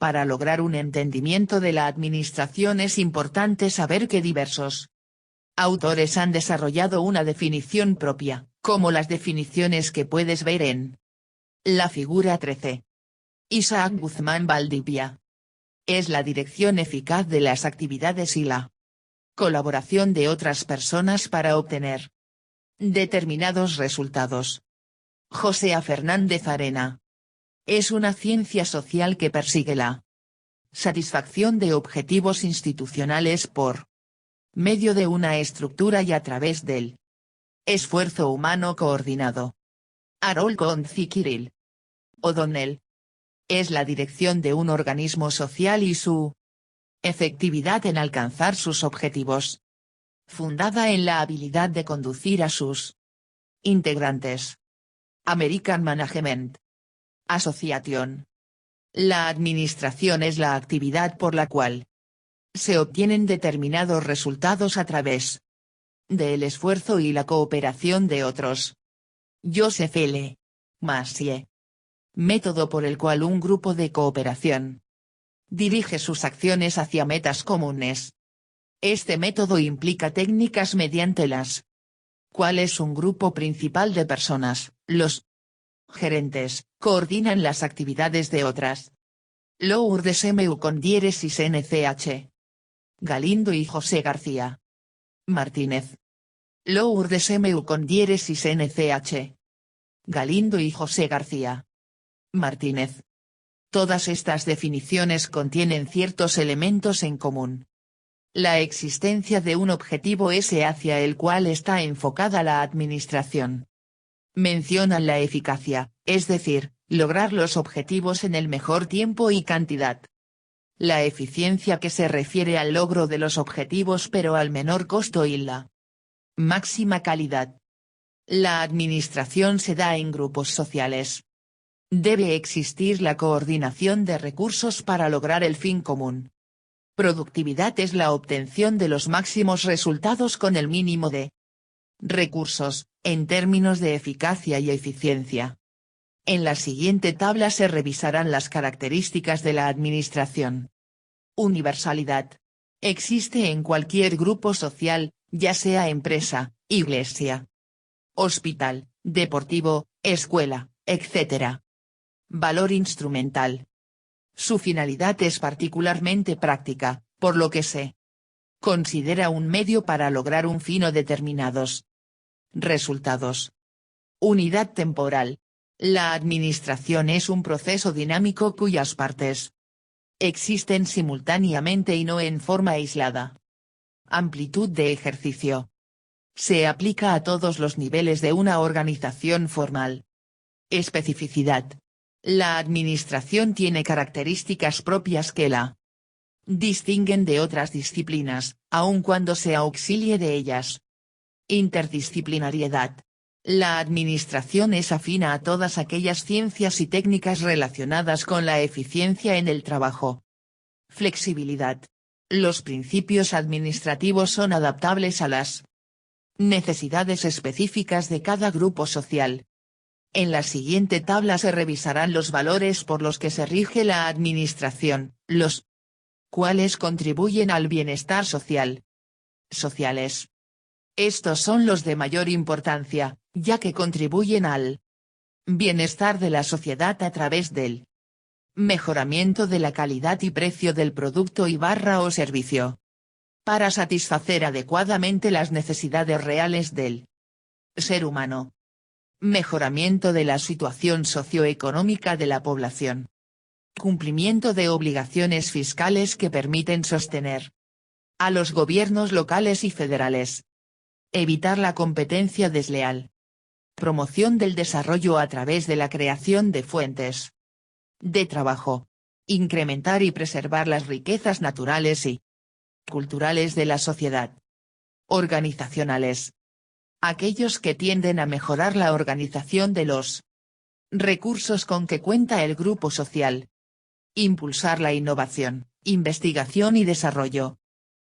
Para lograr un entendimiento de la administración es importante saber que diversos autores han desarrollado una definición propia, como las definiciones que puedes ver en la figura 13. Isaac Guzmán Valdivia. Es la dirección eficaz de las actividades y la colaboración de otras personas para obtener determinados resultados. José A. Fernández Arena. Es una ciencia social que persigue la satisfacción de objetivos institucionales por medio de una estructura y a través del esfuerzo humano coordinado. Harold Gonzi Kirill O'Donnell. Es la dirección de un organismo social y su efectividad en alcanzar sus objetivos. Fundada en la habilidad de conducir a sus integrantes. American Management Association. La administración es la actividad por la cual se obtienen determinados resultados a través del esfuerzo y la cooperación de otros. Joseph L. Massieu. Método por el cual un grupo de cooperación dirige sus acciones hacia metas comunes. Este método implica técnicas mediante las cuales un grupo principal de personas, los gerentes, coordinan las actividades de otras. Lourdes M.U. con diéresis NCH. Galindo y José García Martínez. Lourdes M.U. con diéresis NCH. Galindo y José García Martínez. Todas estas definiciones contienen ciertos elementos en común. La existencia de un objetivo ese hacia el cual está enfocada la administración. Mencionan la eficacia, es decir, lograr los objetivos en el mejor tiempo y cantidad. La eficiencia que se refiere al logro de los objetivos pero al menor costo y la máxima calidad. La administración se da en grupos sociales. Debe existir la coordinación de recursos para lograr el fin común. Productividad es la obtención de los máximos resultados con el mínimo de recursos, en términos de eficacia y eficiencia. En la siguiente tabla se revisarán las características de la administración. Universalidad. Existe en cualquier grupo social, ya sea empresa, iglesia, hospital, deportivo, escuela, etc. Valor instrumental. Su finalidad es particularmente práctica, por lo que se considera un medio para lograr un fin o determinados resultados. Unidad temporal. La administración es un proceso dinámico cuyas partes existen simultáneamente y no en forma aislada. Amplitud de ejercicio. Se aplica a todos los niveles de una organización formal. Especificidad. La administración tiene características propias que la distinguen de otras disciplinas, aun cuando se auxilie de ellas. Interdisciplinariedad. La administración es afina a todas aquellas ciencias y técnicas relacionadas con la eficiencia en el trabajo. Flexibilidad. Los principios administrativos son adaptables a las necesidades específicas de cada grupo social. En la siguiente tabla se revisarán los valores por los que se rige la administración, los cuales contribuyen al bienestar social. Sociales. Estos son los de mayor importancia, ya que contribuyen al bienestar de la sociedad a través del mejoramiento de la calidad y precio del producto o servicio. Para satisfacer adecuadamente las necesidades reales del ser humano. Mejoramiento de la situación socioeconómica de la población. Cumplimiento de obligaciones fiscales que permiten sostener a los gobiernos locales y federales. Evitar la competencia desleal. Promoción del desarrollo a través de la creación de fuentes de trabajo. Incrementar y preservar las riquezas naturales y culturales de la sociedad. Organizacionales. Aquellos que tienden a mejorar la organización de los recursos con que cuenta el grupo social. Impulsar la innovación, investigación y desarrollo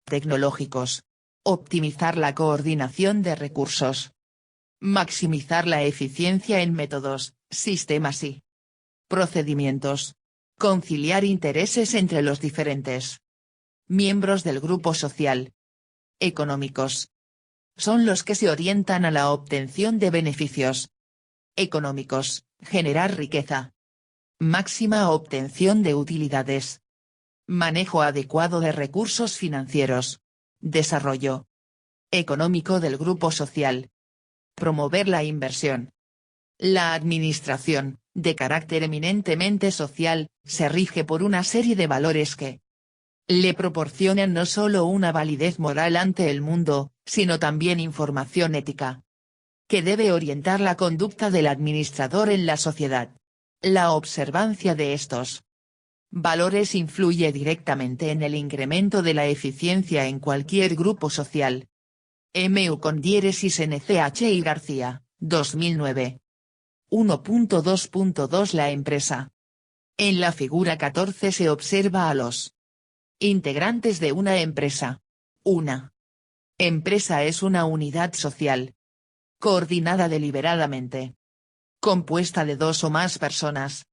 tecnológicos. Optimizar la coordinación de recursos. Maximizar la eficiencia en métodos, sistemas y procedimientos. Conciliar intereses entre los diferentes miembros del grupo social. Económicos. Son los que se orientan a la obtención de beneficios económicos, generar riqueza. Máxima obtención de utilidades. Manejo adecuado de recursos financieros. Desarrollo económico del grupo social. Promover la inversión. La administración, de carácter eminentemente social, se rige por una serie de valores que le proporcionan no solo una validez moral ante el mundo, sino también información ética, que debe orientar la conducta del administrador en la sociedad. La observancia de estos valores influye directamente en el incremento de la eficiencia en cualquier grupo social. M.U. con diéresis NCH y García, 2009. 1.2.2 La empresa. En la figura 14 se observa a los integrantes de una empresa. Una empresa es una unidad social coordinada deliberadamente, compuesta de dos o más personas,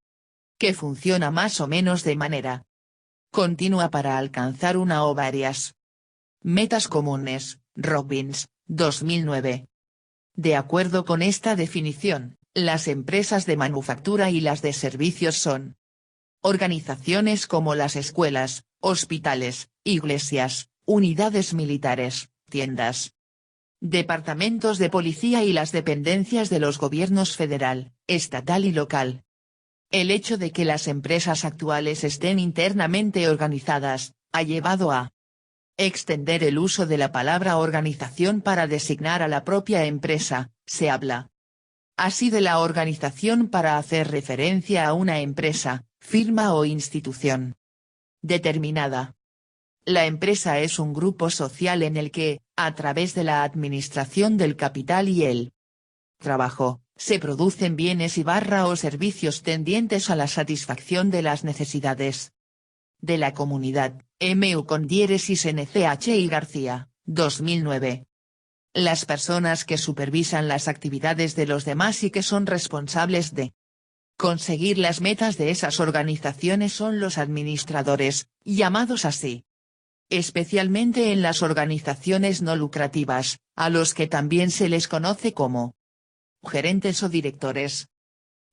que funciona más o menos de manera continua para alcanzar una o varias metas comunes. Robbins, 2009. De acuerdo con esta definición, las empresas de manufactura y las de servicios son organizaciones como las escuelas, hospitales, iglesias, unidades militares, tiendas, departamentos de policía y las dependencias de los gobiernos federal, estatal y local. El hecho de que las empresas actuales estén internamente organizadas, ha llevado a extender el uso de la palabra organización para designar a la propia empresa. Se habla así de la organización para hacer referencia a una empresa, firma o institución determinada. La empresa es un grupo social en el que, a través de la administración del capital y el trabajo, se producen bienes o servicios tendientes a la satisfacción de las necesidades de la comunidad. M.U. con diéresis NCH y García, 2009. Las personas que supervisan las actividades de los demás y que son responsables de conseguir las metas de esas organizaciones son los administradores, llamados así especialmente en las organizaciones no lucrativas, a los que también se les conoce como gerentes o directores.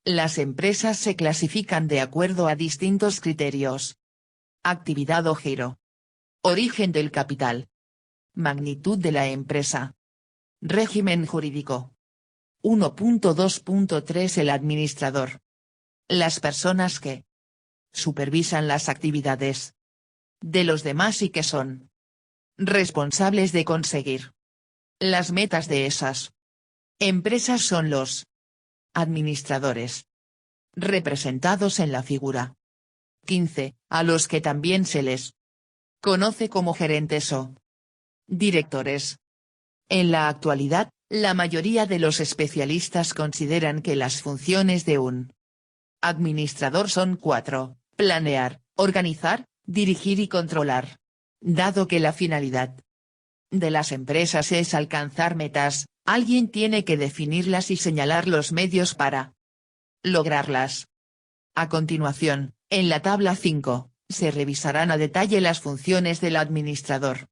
Las empresas se clasifican de acuerdo a distintos criterios: actividad o giro, origen del capital, magnitud de la empresa, régimen jurídico. 1.2.3 El administrador. Las personas que supervisan las actividades de los demás y que son responsables de conseguir las metas de esas empresas son los administradores, representados en la figura 15, a los que también se les conoce como gerentes o directores. En la actualidad, la mayoría de los especialistas consideran que las funciones de un administrador son 4, planear, organizar, dirigir y controlar. Dado que la finalidad de las empresas es alcanzar metas, alguien tiene que definirlas y señalar los medios para lograrlas. A continuación, en la tabla 5, se revisarán a detalle las funciones del administrador.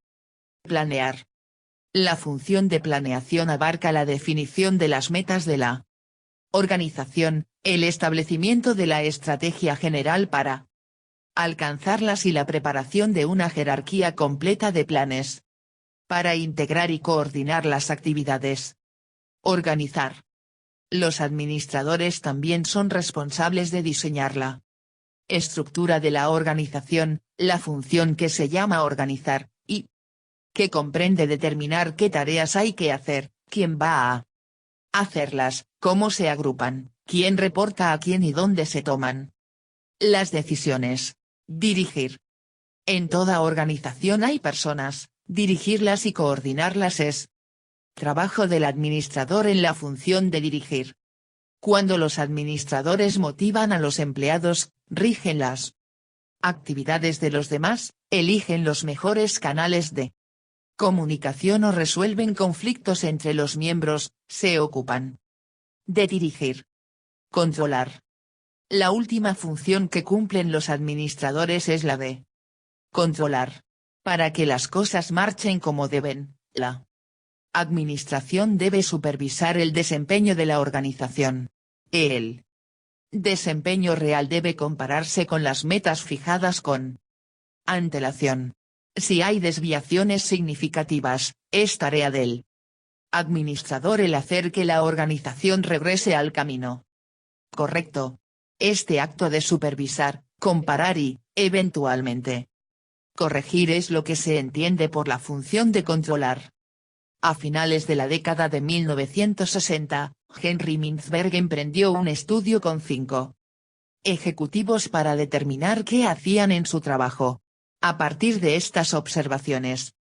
Planear. La función de planeación abarca la definición de las metas de la organización, el establecimiento de la estrategia general para alcanzarlas y la preparación de una jerarquía completa de planes para integrar y coordinar las actividades. Organizar. Los administradores también son responsables de diseñar la estructura de la organización, la función que se llama organizar, y que comprende determinar qué tareas hay que hacer, quién va a hacerlas, cómo se agrupan, quién reporta a quién y dónde se toman las decisiones. Dirigir. En toda organización hay personas, dirigirlas y coordinarlas es trabajo del administrador en la función de dirigir. Cuando los administradores motivan a los empleados, rigen las actividades de los demás, eligen los mejores canales de comunicación o resuelven conflictos entre los miembros, se ocupan de dirigir. Controlar. La última función que cumplen los administradores es la de controlar. Para que las cosas marchen como deben, la administración debe supervisar el desempeño de la organización. El desempeño real debe compararse con las metas fijadas con antelación. Si hay desviaciones significativas, es tarea del administrador el hacer que la organización regrese al camino correcto. Este acto de supervisar, comparar y, eventualmente, corregir es lo que se entiende por la función de controlar. A finales de la década de 1960, Henry Mintzberg emprendió un estudio con 5 ejecutivos para determinar qué hacían en su trabajo. A partir de estas observaciones,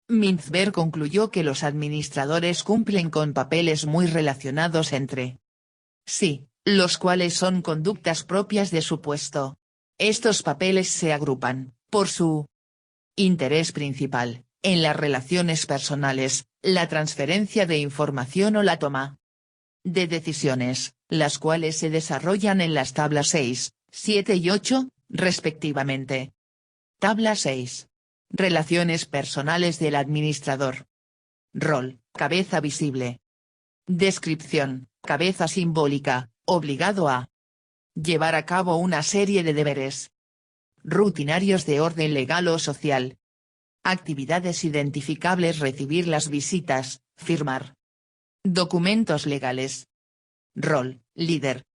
Mintzberg concluyó que los administradores cumplen con papeles muy relacionados entre sí, los cuales son conductas propias de su puesto. Estos papeles se agrupan, por su interés principal, En las relaciones personales, la transferencia de información o la toma de decisiones, las cuales se desarrollan en las tablas 6, 7 y 8, respectivamente. Tabla 6. Relaciones personales del administrador. Rol, cabeza visible. Descripción, cabeza simbólica, obligado a llevar a cabo una serie de deberes rutinarios de orden legal o social. Actividades identificables: recibir las visitas, firmar documentos legales. Rol, líder.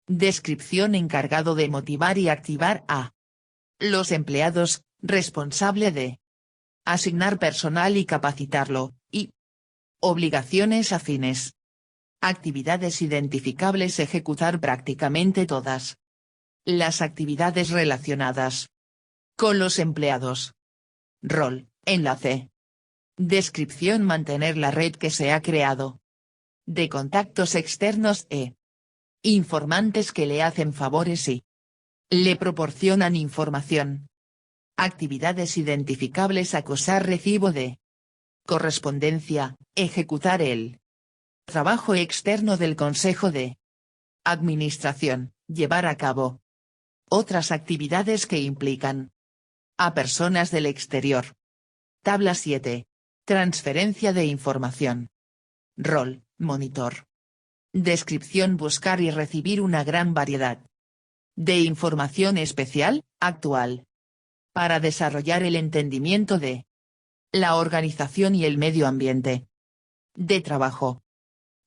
Descripción: encargado de motivar y activar a los empleados, responsable de asignar personal y capacitarlo, y obligaciones afines. Actividades identificables: ejecutar prácticamente todas las actividades relacionadas con los empleados. Rol, enlace. Descripción: mantener la red que se ha creado de contactos externos e informantes que le hacen favores y le proporcionan información. Actividades identificables: acusar recibo de correspondencia, ejecutar el trabajo externo del Consejo de Administración, llevar a cabo otras actividades que implican a personas del exterior. Tabla 7. Transferencia de información. Rol, monitor. Descripción: buscar y recibir una gran variedad de información especial, actual, para desarrollar el entendimiento de la organización y el medio ambiente de trabajo.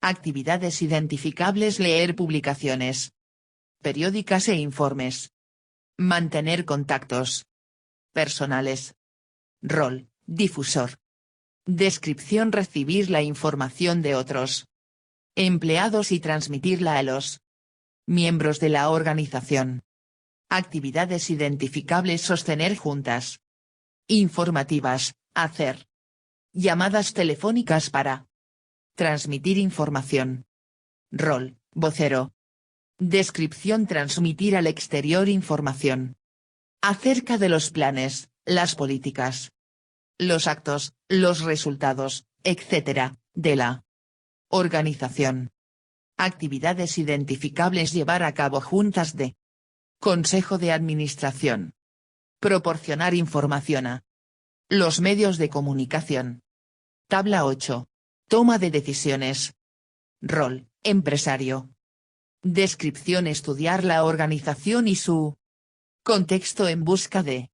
Actividades identificables: leer publicaciones periódicas e informes. Mantener contactos personales. Rol, difusor. Descripción: recibir la información de otros empleados y transmitirla a los miembros de la organización. Actividades identificables: sostener juntas informativas, hacer llamadas telefónicas para transmitir información. Rol, vocero. Descripción: transmitir al exterior información acerca de los planes, las políticas, los actos, los resultados, etc., de la organización. Actividades identificables: llevar a cabo juntas de Consejo de Administración. Proporcionar información a los medios de comunicación. Tabla 8. Toma de decisiones. Rol, empresario. Descripción: estudiar la organización y su contexto en busca de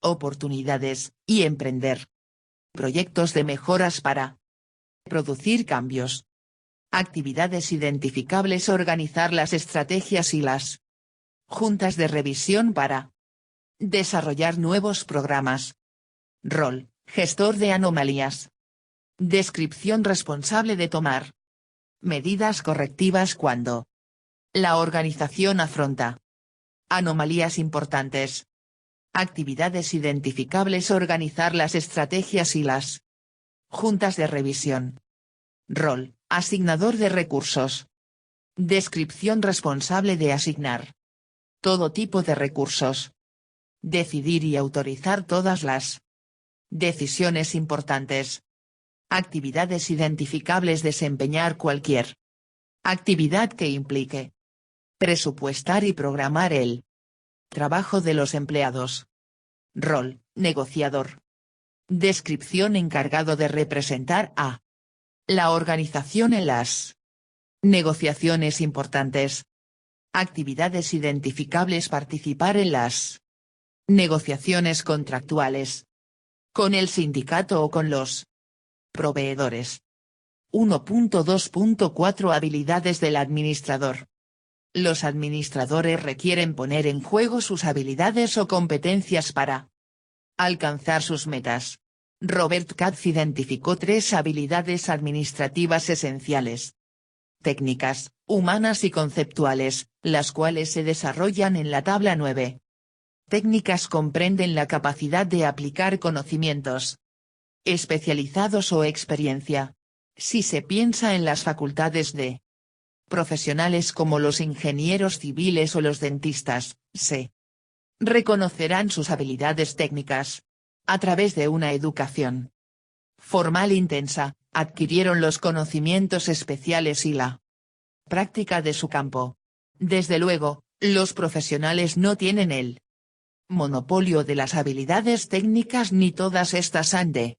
oportunidades, y emprender proyectos de mejoras para producir cambios. Actividades identificables: organizar las estrategias y las juntas de revisión para desarrollar nuevos programas. Rol, gestor de anomalías. Descripción: responsable de tomar medidas correctivas cuando la organización afronta anomalías importantes. Actividades identificables: organizar las estrategias y las juntas de revisión. Rol, asignador de recursos. Descripción: responsable de asignar todo tipo de recursos. Decidir y autorizar todas las decisiones importantes. Actividades identificables: desempeñar cualquier actividad que implique presupuestar y programar el trabajo de los empleados. Rol, negociador. Descripción: encargado de representar a la organización en las negociaciones importantes. Actividades identificables: participar en las negociaciones contractuales con el sindicato o con los proveedores. 1.2.4 Habilidades del administrador. Los administradores requieren poner en juego sus habilidades o competencias para alcanzar sus metas. Robert Katz identificó 3 habilidades administrativas esenciales: técnicas, humanas y conceptuales, las cuales se desarrollan en la tabla 9. Técnicas comprenden la capacidad de aplicar conocimientos especializados o experiencia. Si se piensa en las facultades de profesionales como los ingenieros civiles o los dentistas, se reconocerán sus habilidades técnicas. A través de una educación formal intensa, adquirieron los conocimientos especiales y la práctica de su campo. Desde luego, los profesionales no tienen el monopolio de las habilidades técnicas ni todas estas han de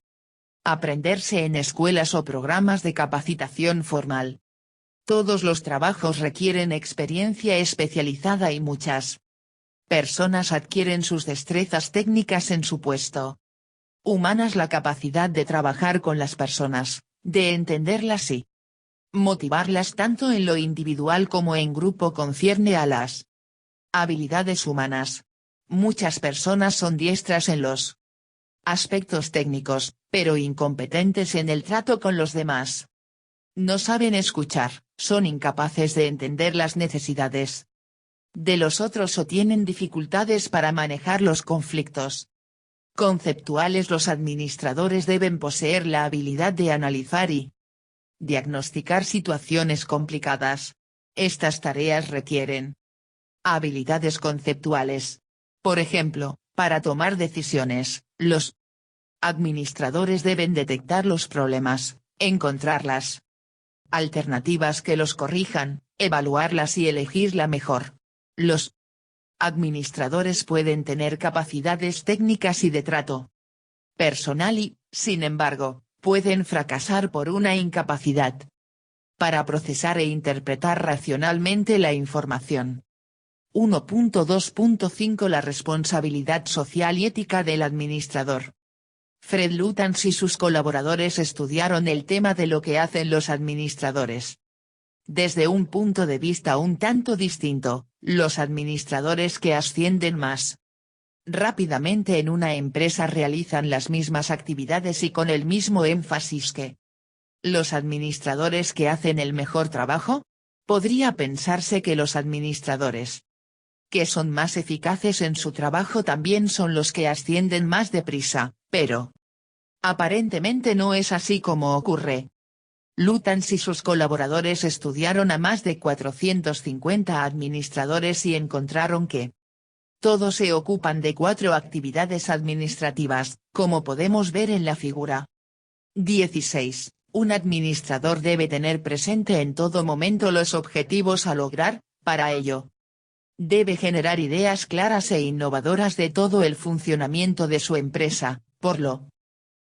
aprenderse en escuelas o programas de capacitación formal. Todos los trabajos requieren experiencia especializada y muchas personas adquieren sus destrezas técnicas en su puesto. Humanas la capacidad de trabajar con las personas, de entenderlas y motivarlas tanto en lo individual como en grupo concierne a las habilidades humanas. Muchas personas son diestras en los aspectos técnicos, pero incompetentes en el trato con los demás. No saben escuchar, son incapaces de entender las necesidades de los otros o tienen dificultades para manejar los conflictos conceptuales. Los administradores deben poseer la habilidad de analizar y diagnosticar situaciones complicadas. Estas tareas requieren habilidades conceptuales. Por ejemplo, para tomar decisiones, los administradores deben detectar los problemas, encontrar las alternativas que los corrijan, evaluarlas y elegir la mejor. Los administradores pueden tener capacidades técnicas y de trato personal y, sin embargo, pueden fracasar por una incapacidad para procesar e interpretar racionalmente la información. 1.2.5 La responsabilidad social y ética del administrador. Fred Lutyens y sus colaboradores estudiaron el tema de lo que hacen los administradores. Desde un punto de vista un tanto distinto, los administradores que ascienden más rápidamente en una empresa realizan las mismas actividades y con el mismo énfasis que los administradores que hacen el mejor trabajo. Podría pensarse que los administradores que son más eficaces en su trabajo también son los que ascienden más deprisa, pero aparentemente no es así como ocurre. Lutyens y sus colaboradores estudiaron a más de 450 administradores y encontraron que todos se ocupan de 4 actividades administrativas, como podemos ver en la figura 16. Un administrador debe tener presente en todo momento los objetivos a lograr. Para ello, debe generar ideas claras e innovadoras de todo el funcionamiento de su empresa, por lo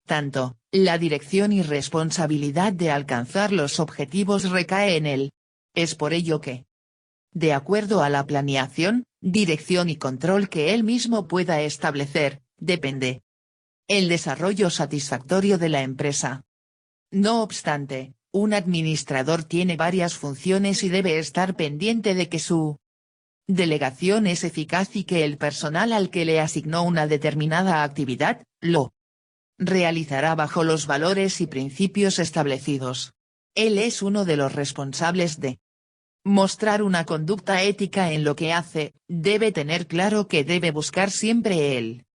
tanto, la dirección y responsabilidad de alcanzar los objetivos recae en él. Es por ello que, de acuerdo a la planeación, dirección y control que él mismo pueda establecer, depende el desarrollo satisfactorio de la empresa. No obstante, un administrador tiene varias funciones y debe estar pendiente de que su delegación es eficaz y que el personal al que le asignó una determinada actividad, lo realizará bajo los valores y principios establecidos. Él es uno de los responsables de mostrar una conducta ética en lo que hace. Debe tener claro que debe buscar siempre el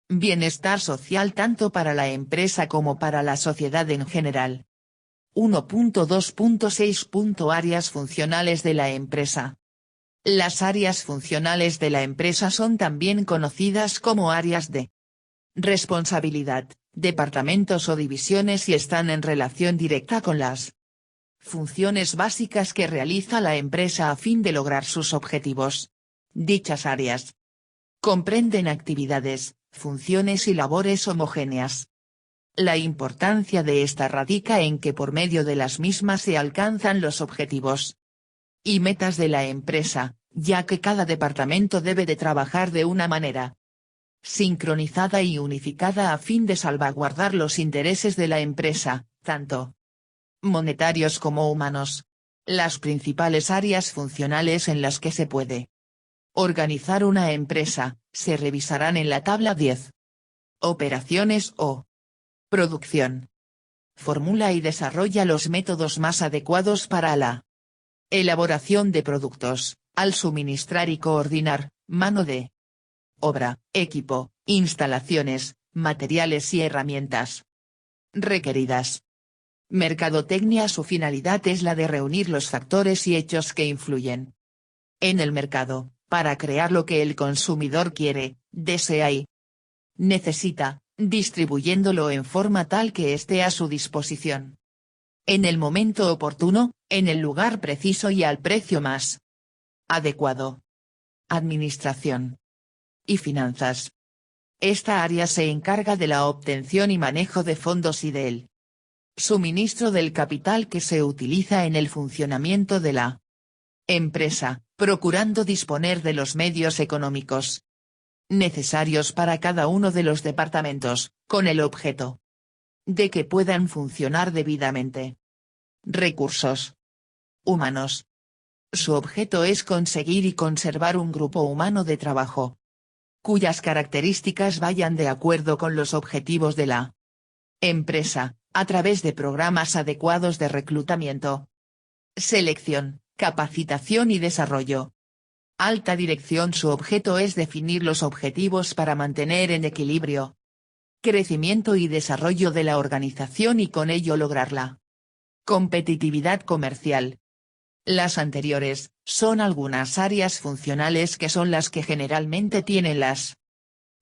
bienestar social tanto para la empresa como para la sociedad en general. 1.2.6. Áreas funcionales de la empresa. Las áreas funcionales de la empresa son también conocidas como áreas de responsabilidad, departamentos o divisiones y están en relación directa con las funciones básicas que realiza la empresa a fin de lograr sus objetivos. Dichas áreas comprenden actividades, funciones y labores homogéneas. La importancia de esta radica en que por medio de las mismas se alcanzan los objetivos y metas de la empresa, ya que cada departamento debe de trabajar de una manera sincronizada y unificada a fin de salvaguardar los intereses de la empresa, tanto monetarios como humanos. Las principales áreas funcionales en las que se puede organizar una empresa, se revisarán en la tabla 10. Operaciones o producción. Formula y desarrolla los métodos más adecuados para la elaboración de productos, al suministrar y coordinar, mano de obra, equipo, instalaciones, materiales y herramientas requeridas. Mercadotecnia. Su finalidad es la de reunir los factores y hechos que influyen en el mercado, para crear lo que el consumidor quiere, desea y necesita. distribuyéndolo en forma tal que esté a su disposición. En el momento oportuno, en el lugar preciso y al precio más adecuado. Administración y finanzas. Esta área se encarga de la obtención y manejo de fondos y del suministro del capital que se utiliza en el funcionamiento de la empresa, procurando disponer de los medios económicos necesarios para cada uno de los departamentos, con el objeto de que puedan funcionar debidamente. Recursos humanos. Su objeto es conseguir y conservar un grupo humano de trabajo, cuyas características vayan de acuerdo con los objetivos de la empresa, a través de programas adecuados de reclutamiento, selección, capacitación y desarrollo. Alta dirección. Su objeto es definir los objetivos para mantener en equilibrio, crecimiento y desarrollo de la organización y con ello lograr la competitividad comercial. Las anteriores, son algunas áreas funcionales que son las que generalmente tienen las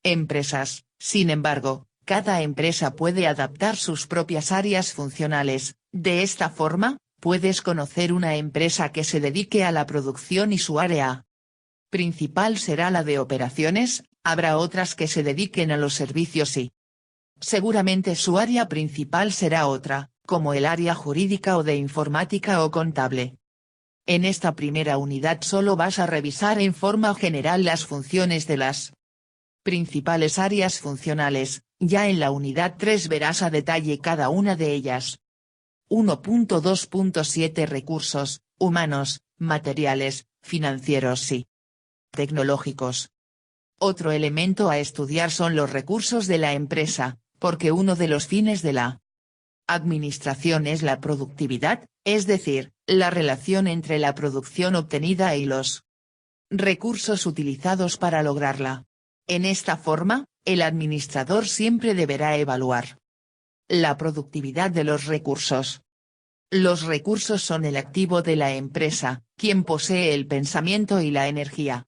empresas. Sin embargo, cada empresa puede adaptar sus propias áreas funcionales. De esta forma, puedes conocer una empresa que se dedique a la producción y su área principal será la de operaciones, habrá otras que se dediquen a los servicios y seguramente su área principal será otra, como el área jurídica o de informática o contable. En esta primera unidad solo vas a revisar en forma general las funciones de las principales áreas funcionales, ya en la unidad 3 verás a detalle cada una de ellas. 1.2.7 Recursos, humanos, materiales, financieros y tecnológicos. Otro elemento a estudiar son los recursos de la empresa, porque uno de los fines de la administración es la productividad, es decir, la relación entre la producción obtenida y los recursos utilizados para lograrla. En esta forma, el administrador siempre deberá evaluar la productividad de los recursos. Los recursos son el activo de la empresa, quien posee el pensamiento y la energía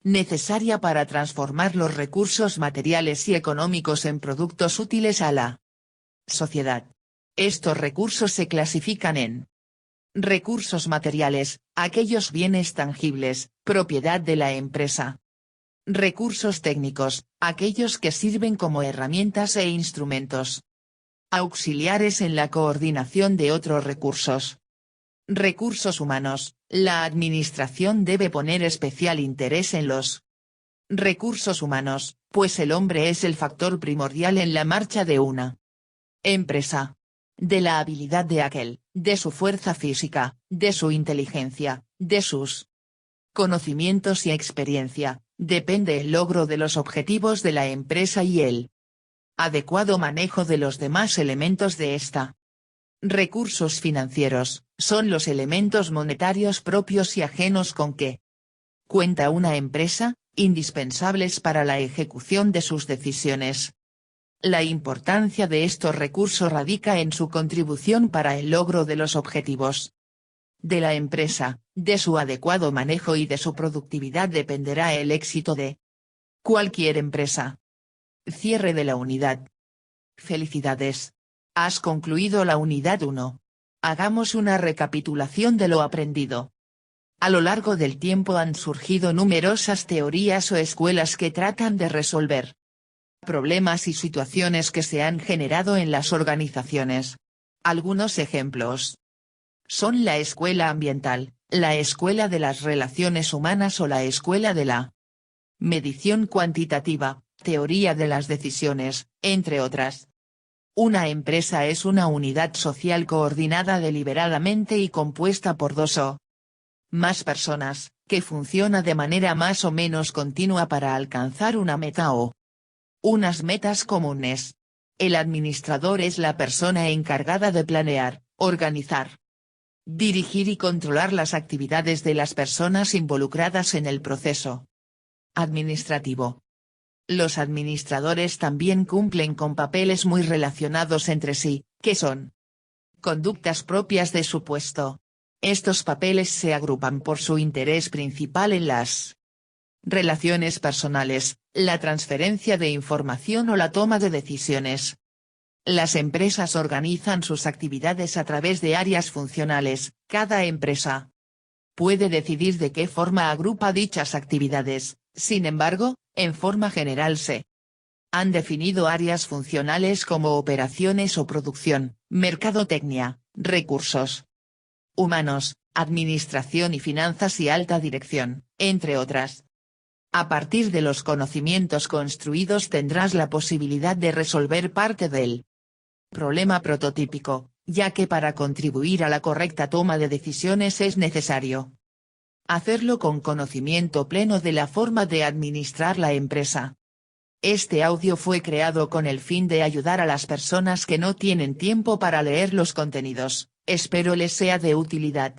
necesaria para transformar los recursos materiales y económicos en productos útiles a la sociedad. Estos recursos se clasifican en recursos materiales, aquellos bienes tangibles, propiedad de la empresa. Recursos técnicos, aquellos que sirven como herramientas e instrumentos auxiliares en la coordinación de otros recursos. Recursos humanos, la administración debe poner especial interés en los recursos humanos, pues el hombre es el factor primordial en la marcha de una empresa. De la habilidad de aquel, de su fuerza física, de su inteligencia, de sus conocimientos y experiencia, depende el logro de los objetivos de la empresa y el adecuado manejo de los demás elementos de esta. Recursos financieros, son los elementos monetarios propios y ajenos con que cuenta una empresa, indispensables para la ejecución de sus decisiones. La importancia de estos recursos radica en su contribución para el logro de los objetivos de la empresa, de su adecuado manejo y de su productividad dependerá el éxito de cualquier empresa. Cierre de la unidad. Felicidades. Has concluido la unidad 1. Hagamos una recapitulación de lo aprendido. A lo largo del tiempo han surgido numerosas teorías o escuelas que tratan de resolver problemas y situaciones que se han generado en las organizaciones. Algunos ejemplos son la escuela ambiental, la escuela de las relaciones humanas o la escuela de la medición cuantitativa, teoría de las decisiones, entre otras. Una empresa es una unidad social coordinada deliberadamente y compuesta por dos o más personas, que funciona de manera más o menos continua para alcanzar una meta o unas metas comunes. El administrador es la persona encargada de planear, organizar, dirigir y controlar las actividades de las personas involucradas en el proceso administrativo. Los administradores también cumplen con papeles muy relacionados entre sí, que son conductas propias de su puesto. Estos papeles se agrupan por su interés principal en las relaciones personales, la transferencia de información o la toma de decisiones. Las empresas organizan sus actividades a través de áreas funcionales. Cada empresa puede decidir de qué forma agrupa dichas actividades. Sin embargo, en forma general se han definido áreas funcionales como operaciones o producción, mercadotecnia, recursos humanos, administración y finanzas y alta dirección, entre otras. A partir de los conocimientos construidos tendrás la posibilidad de resolver parte del problema prototípico, ya que para contribuir a la correcta toma de decisiones es necesario hacerlo con conocimiento pleno de la forma de administrar la empresa. Este audio fue creado con el fin de ayudar a las personas que no tienen tiempo para leer los contenidos. Espero les sea de utilidad.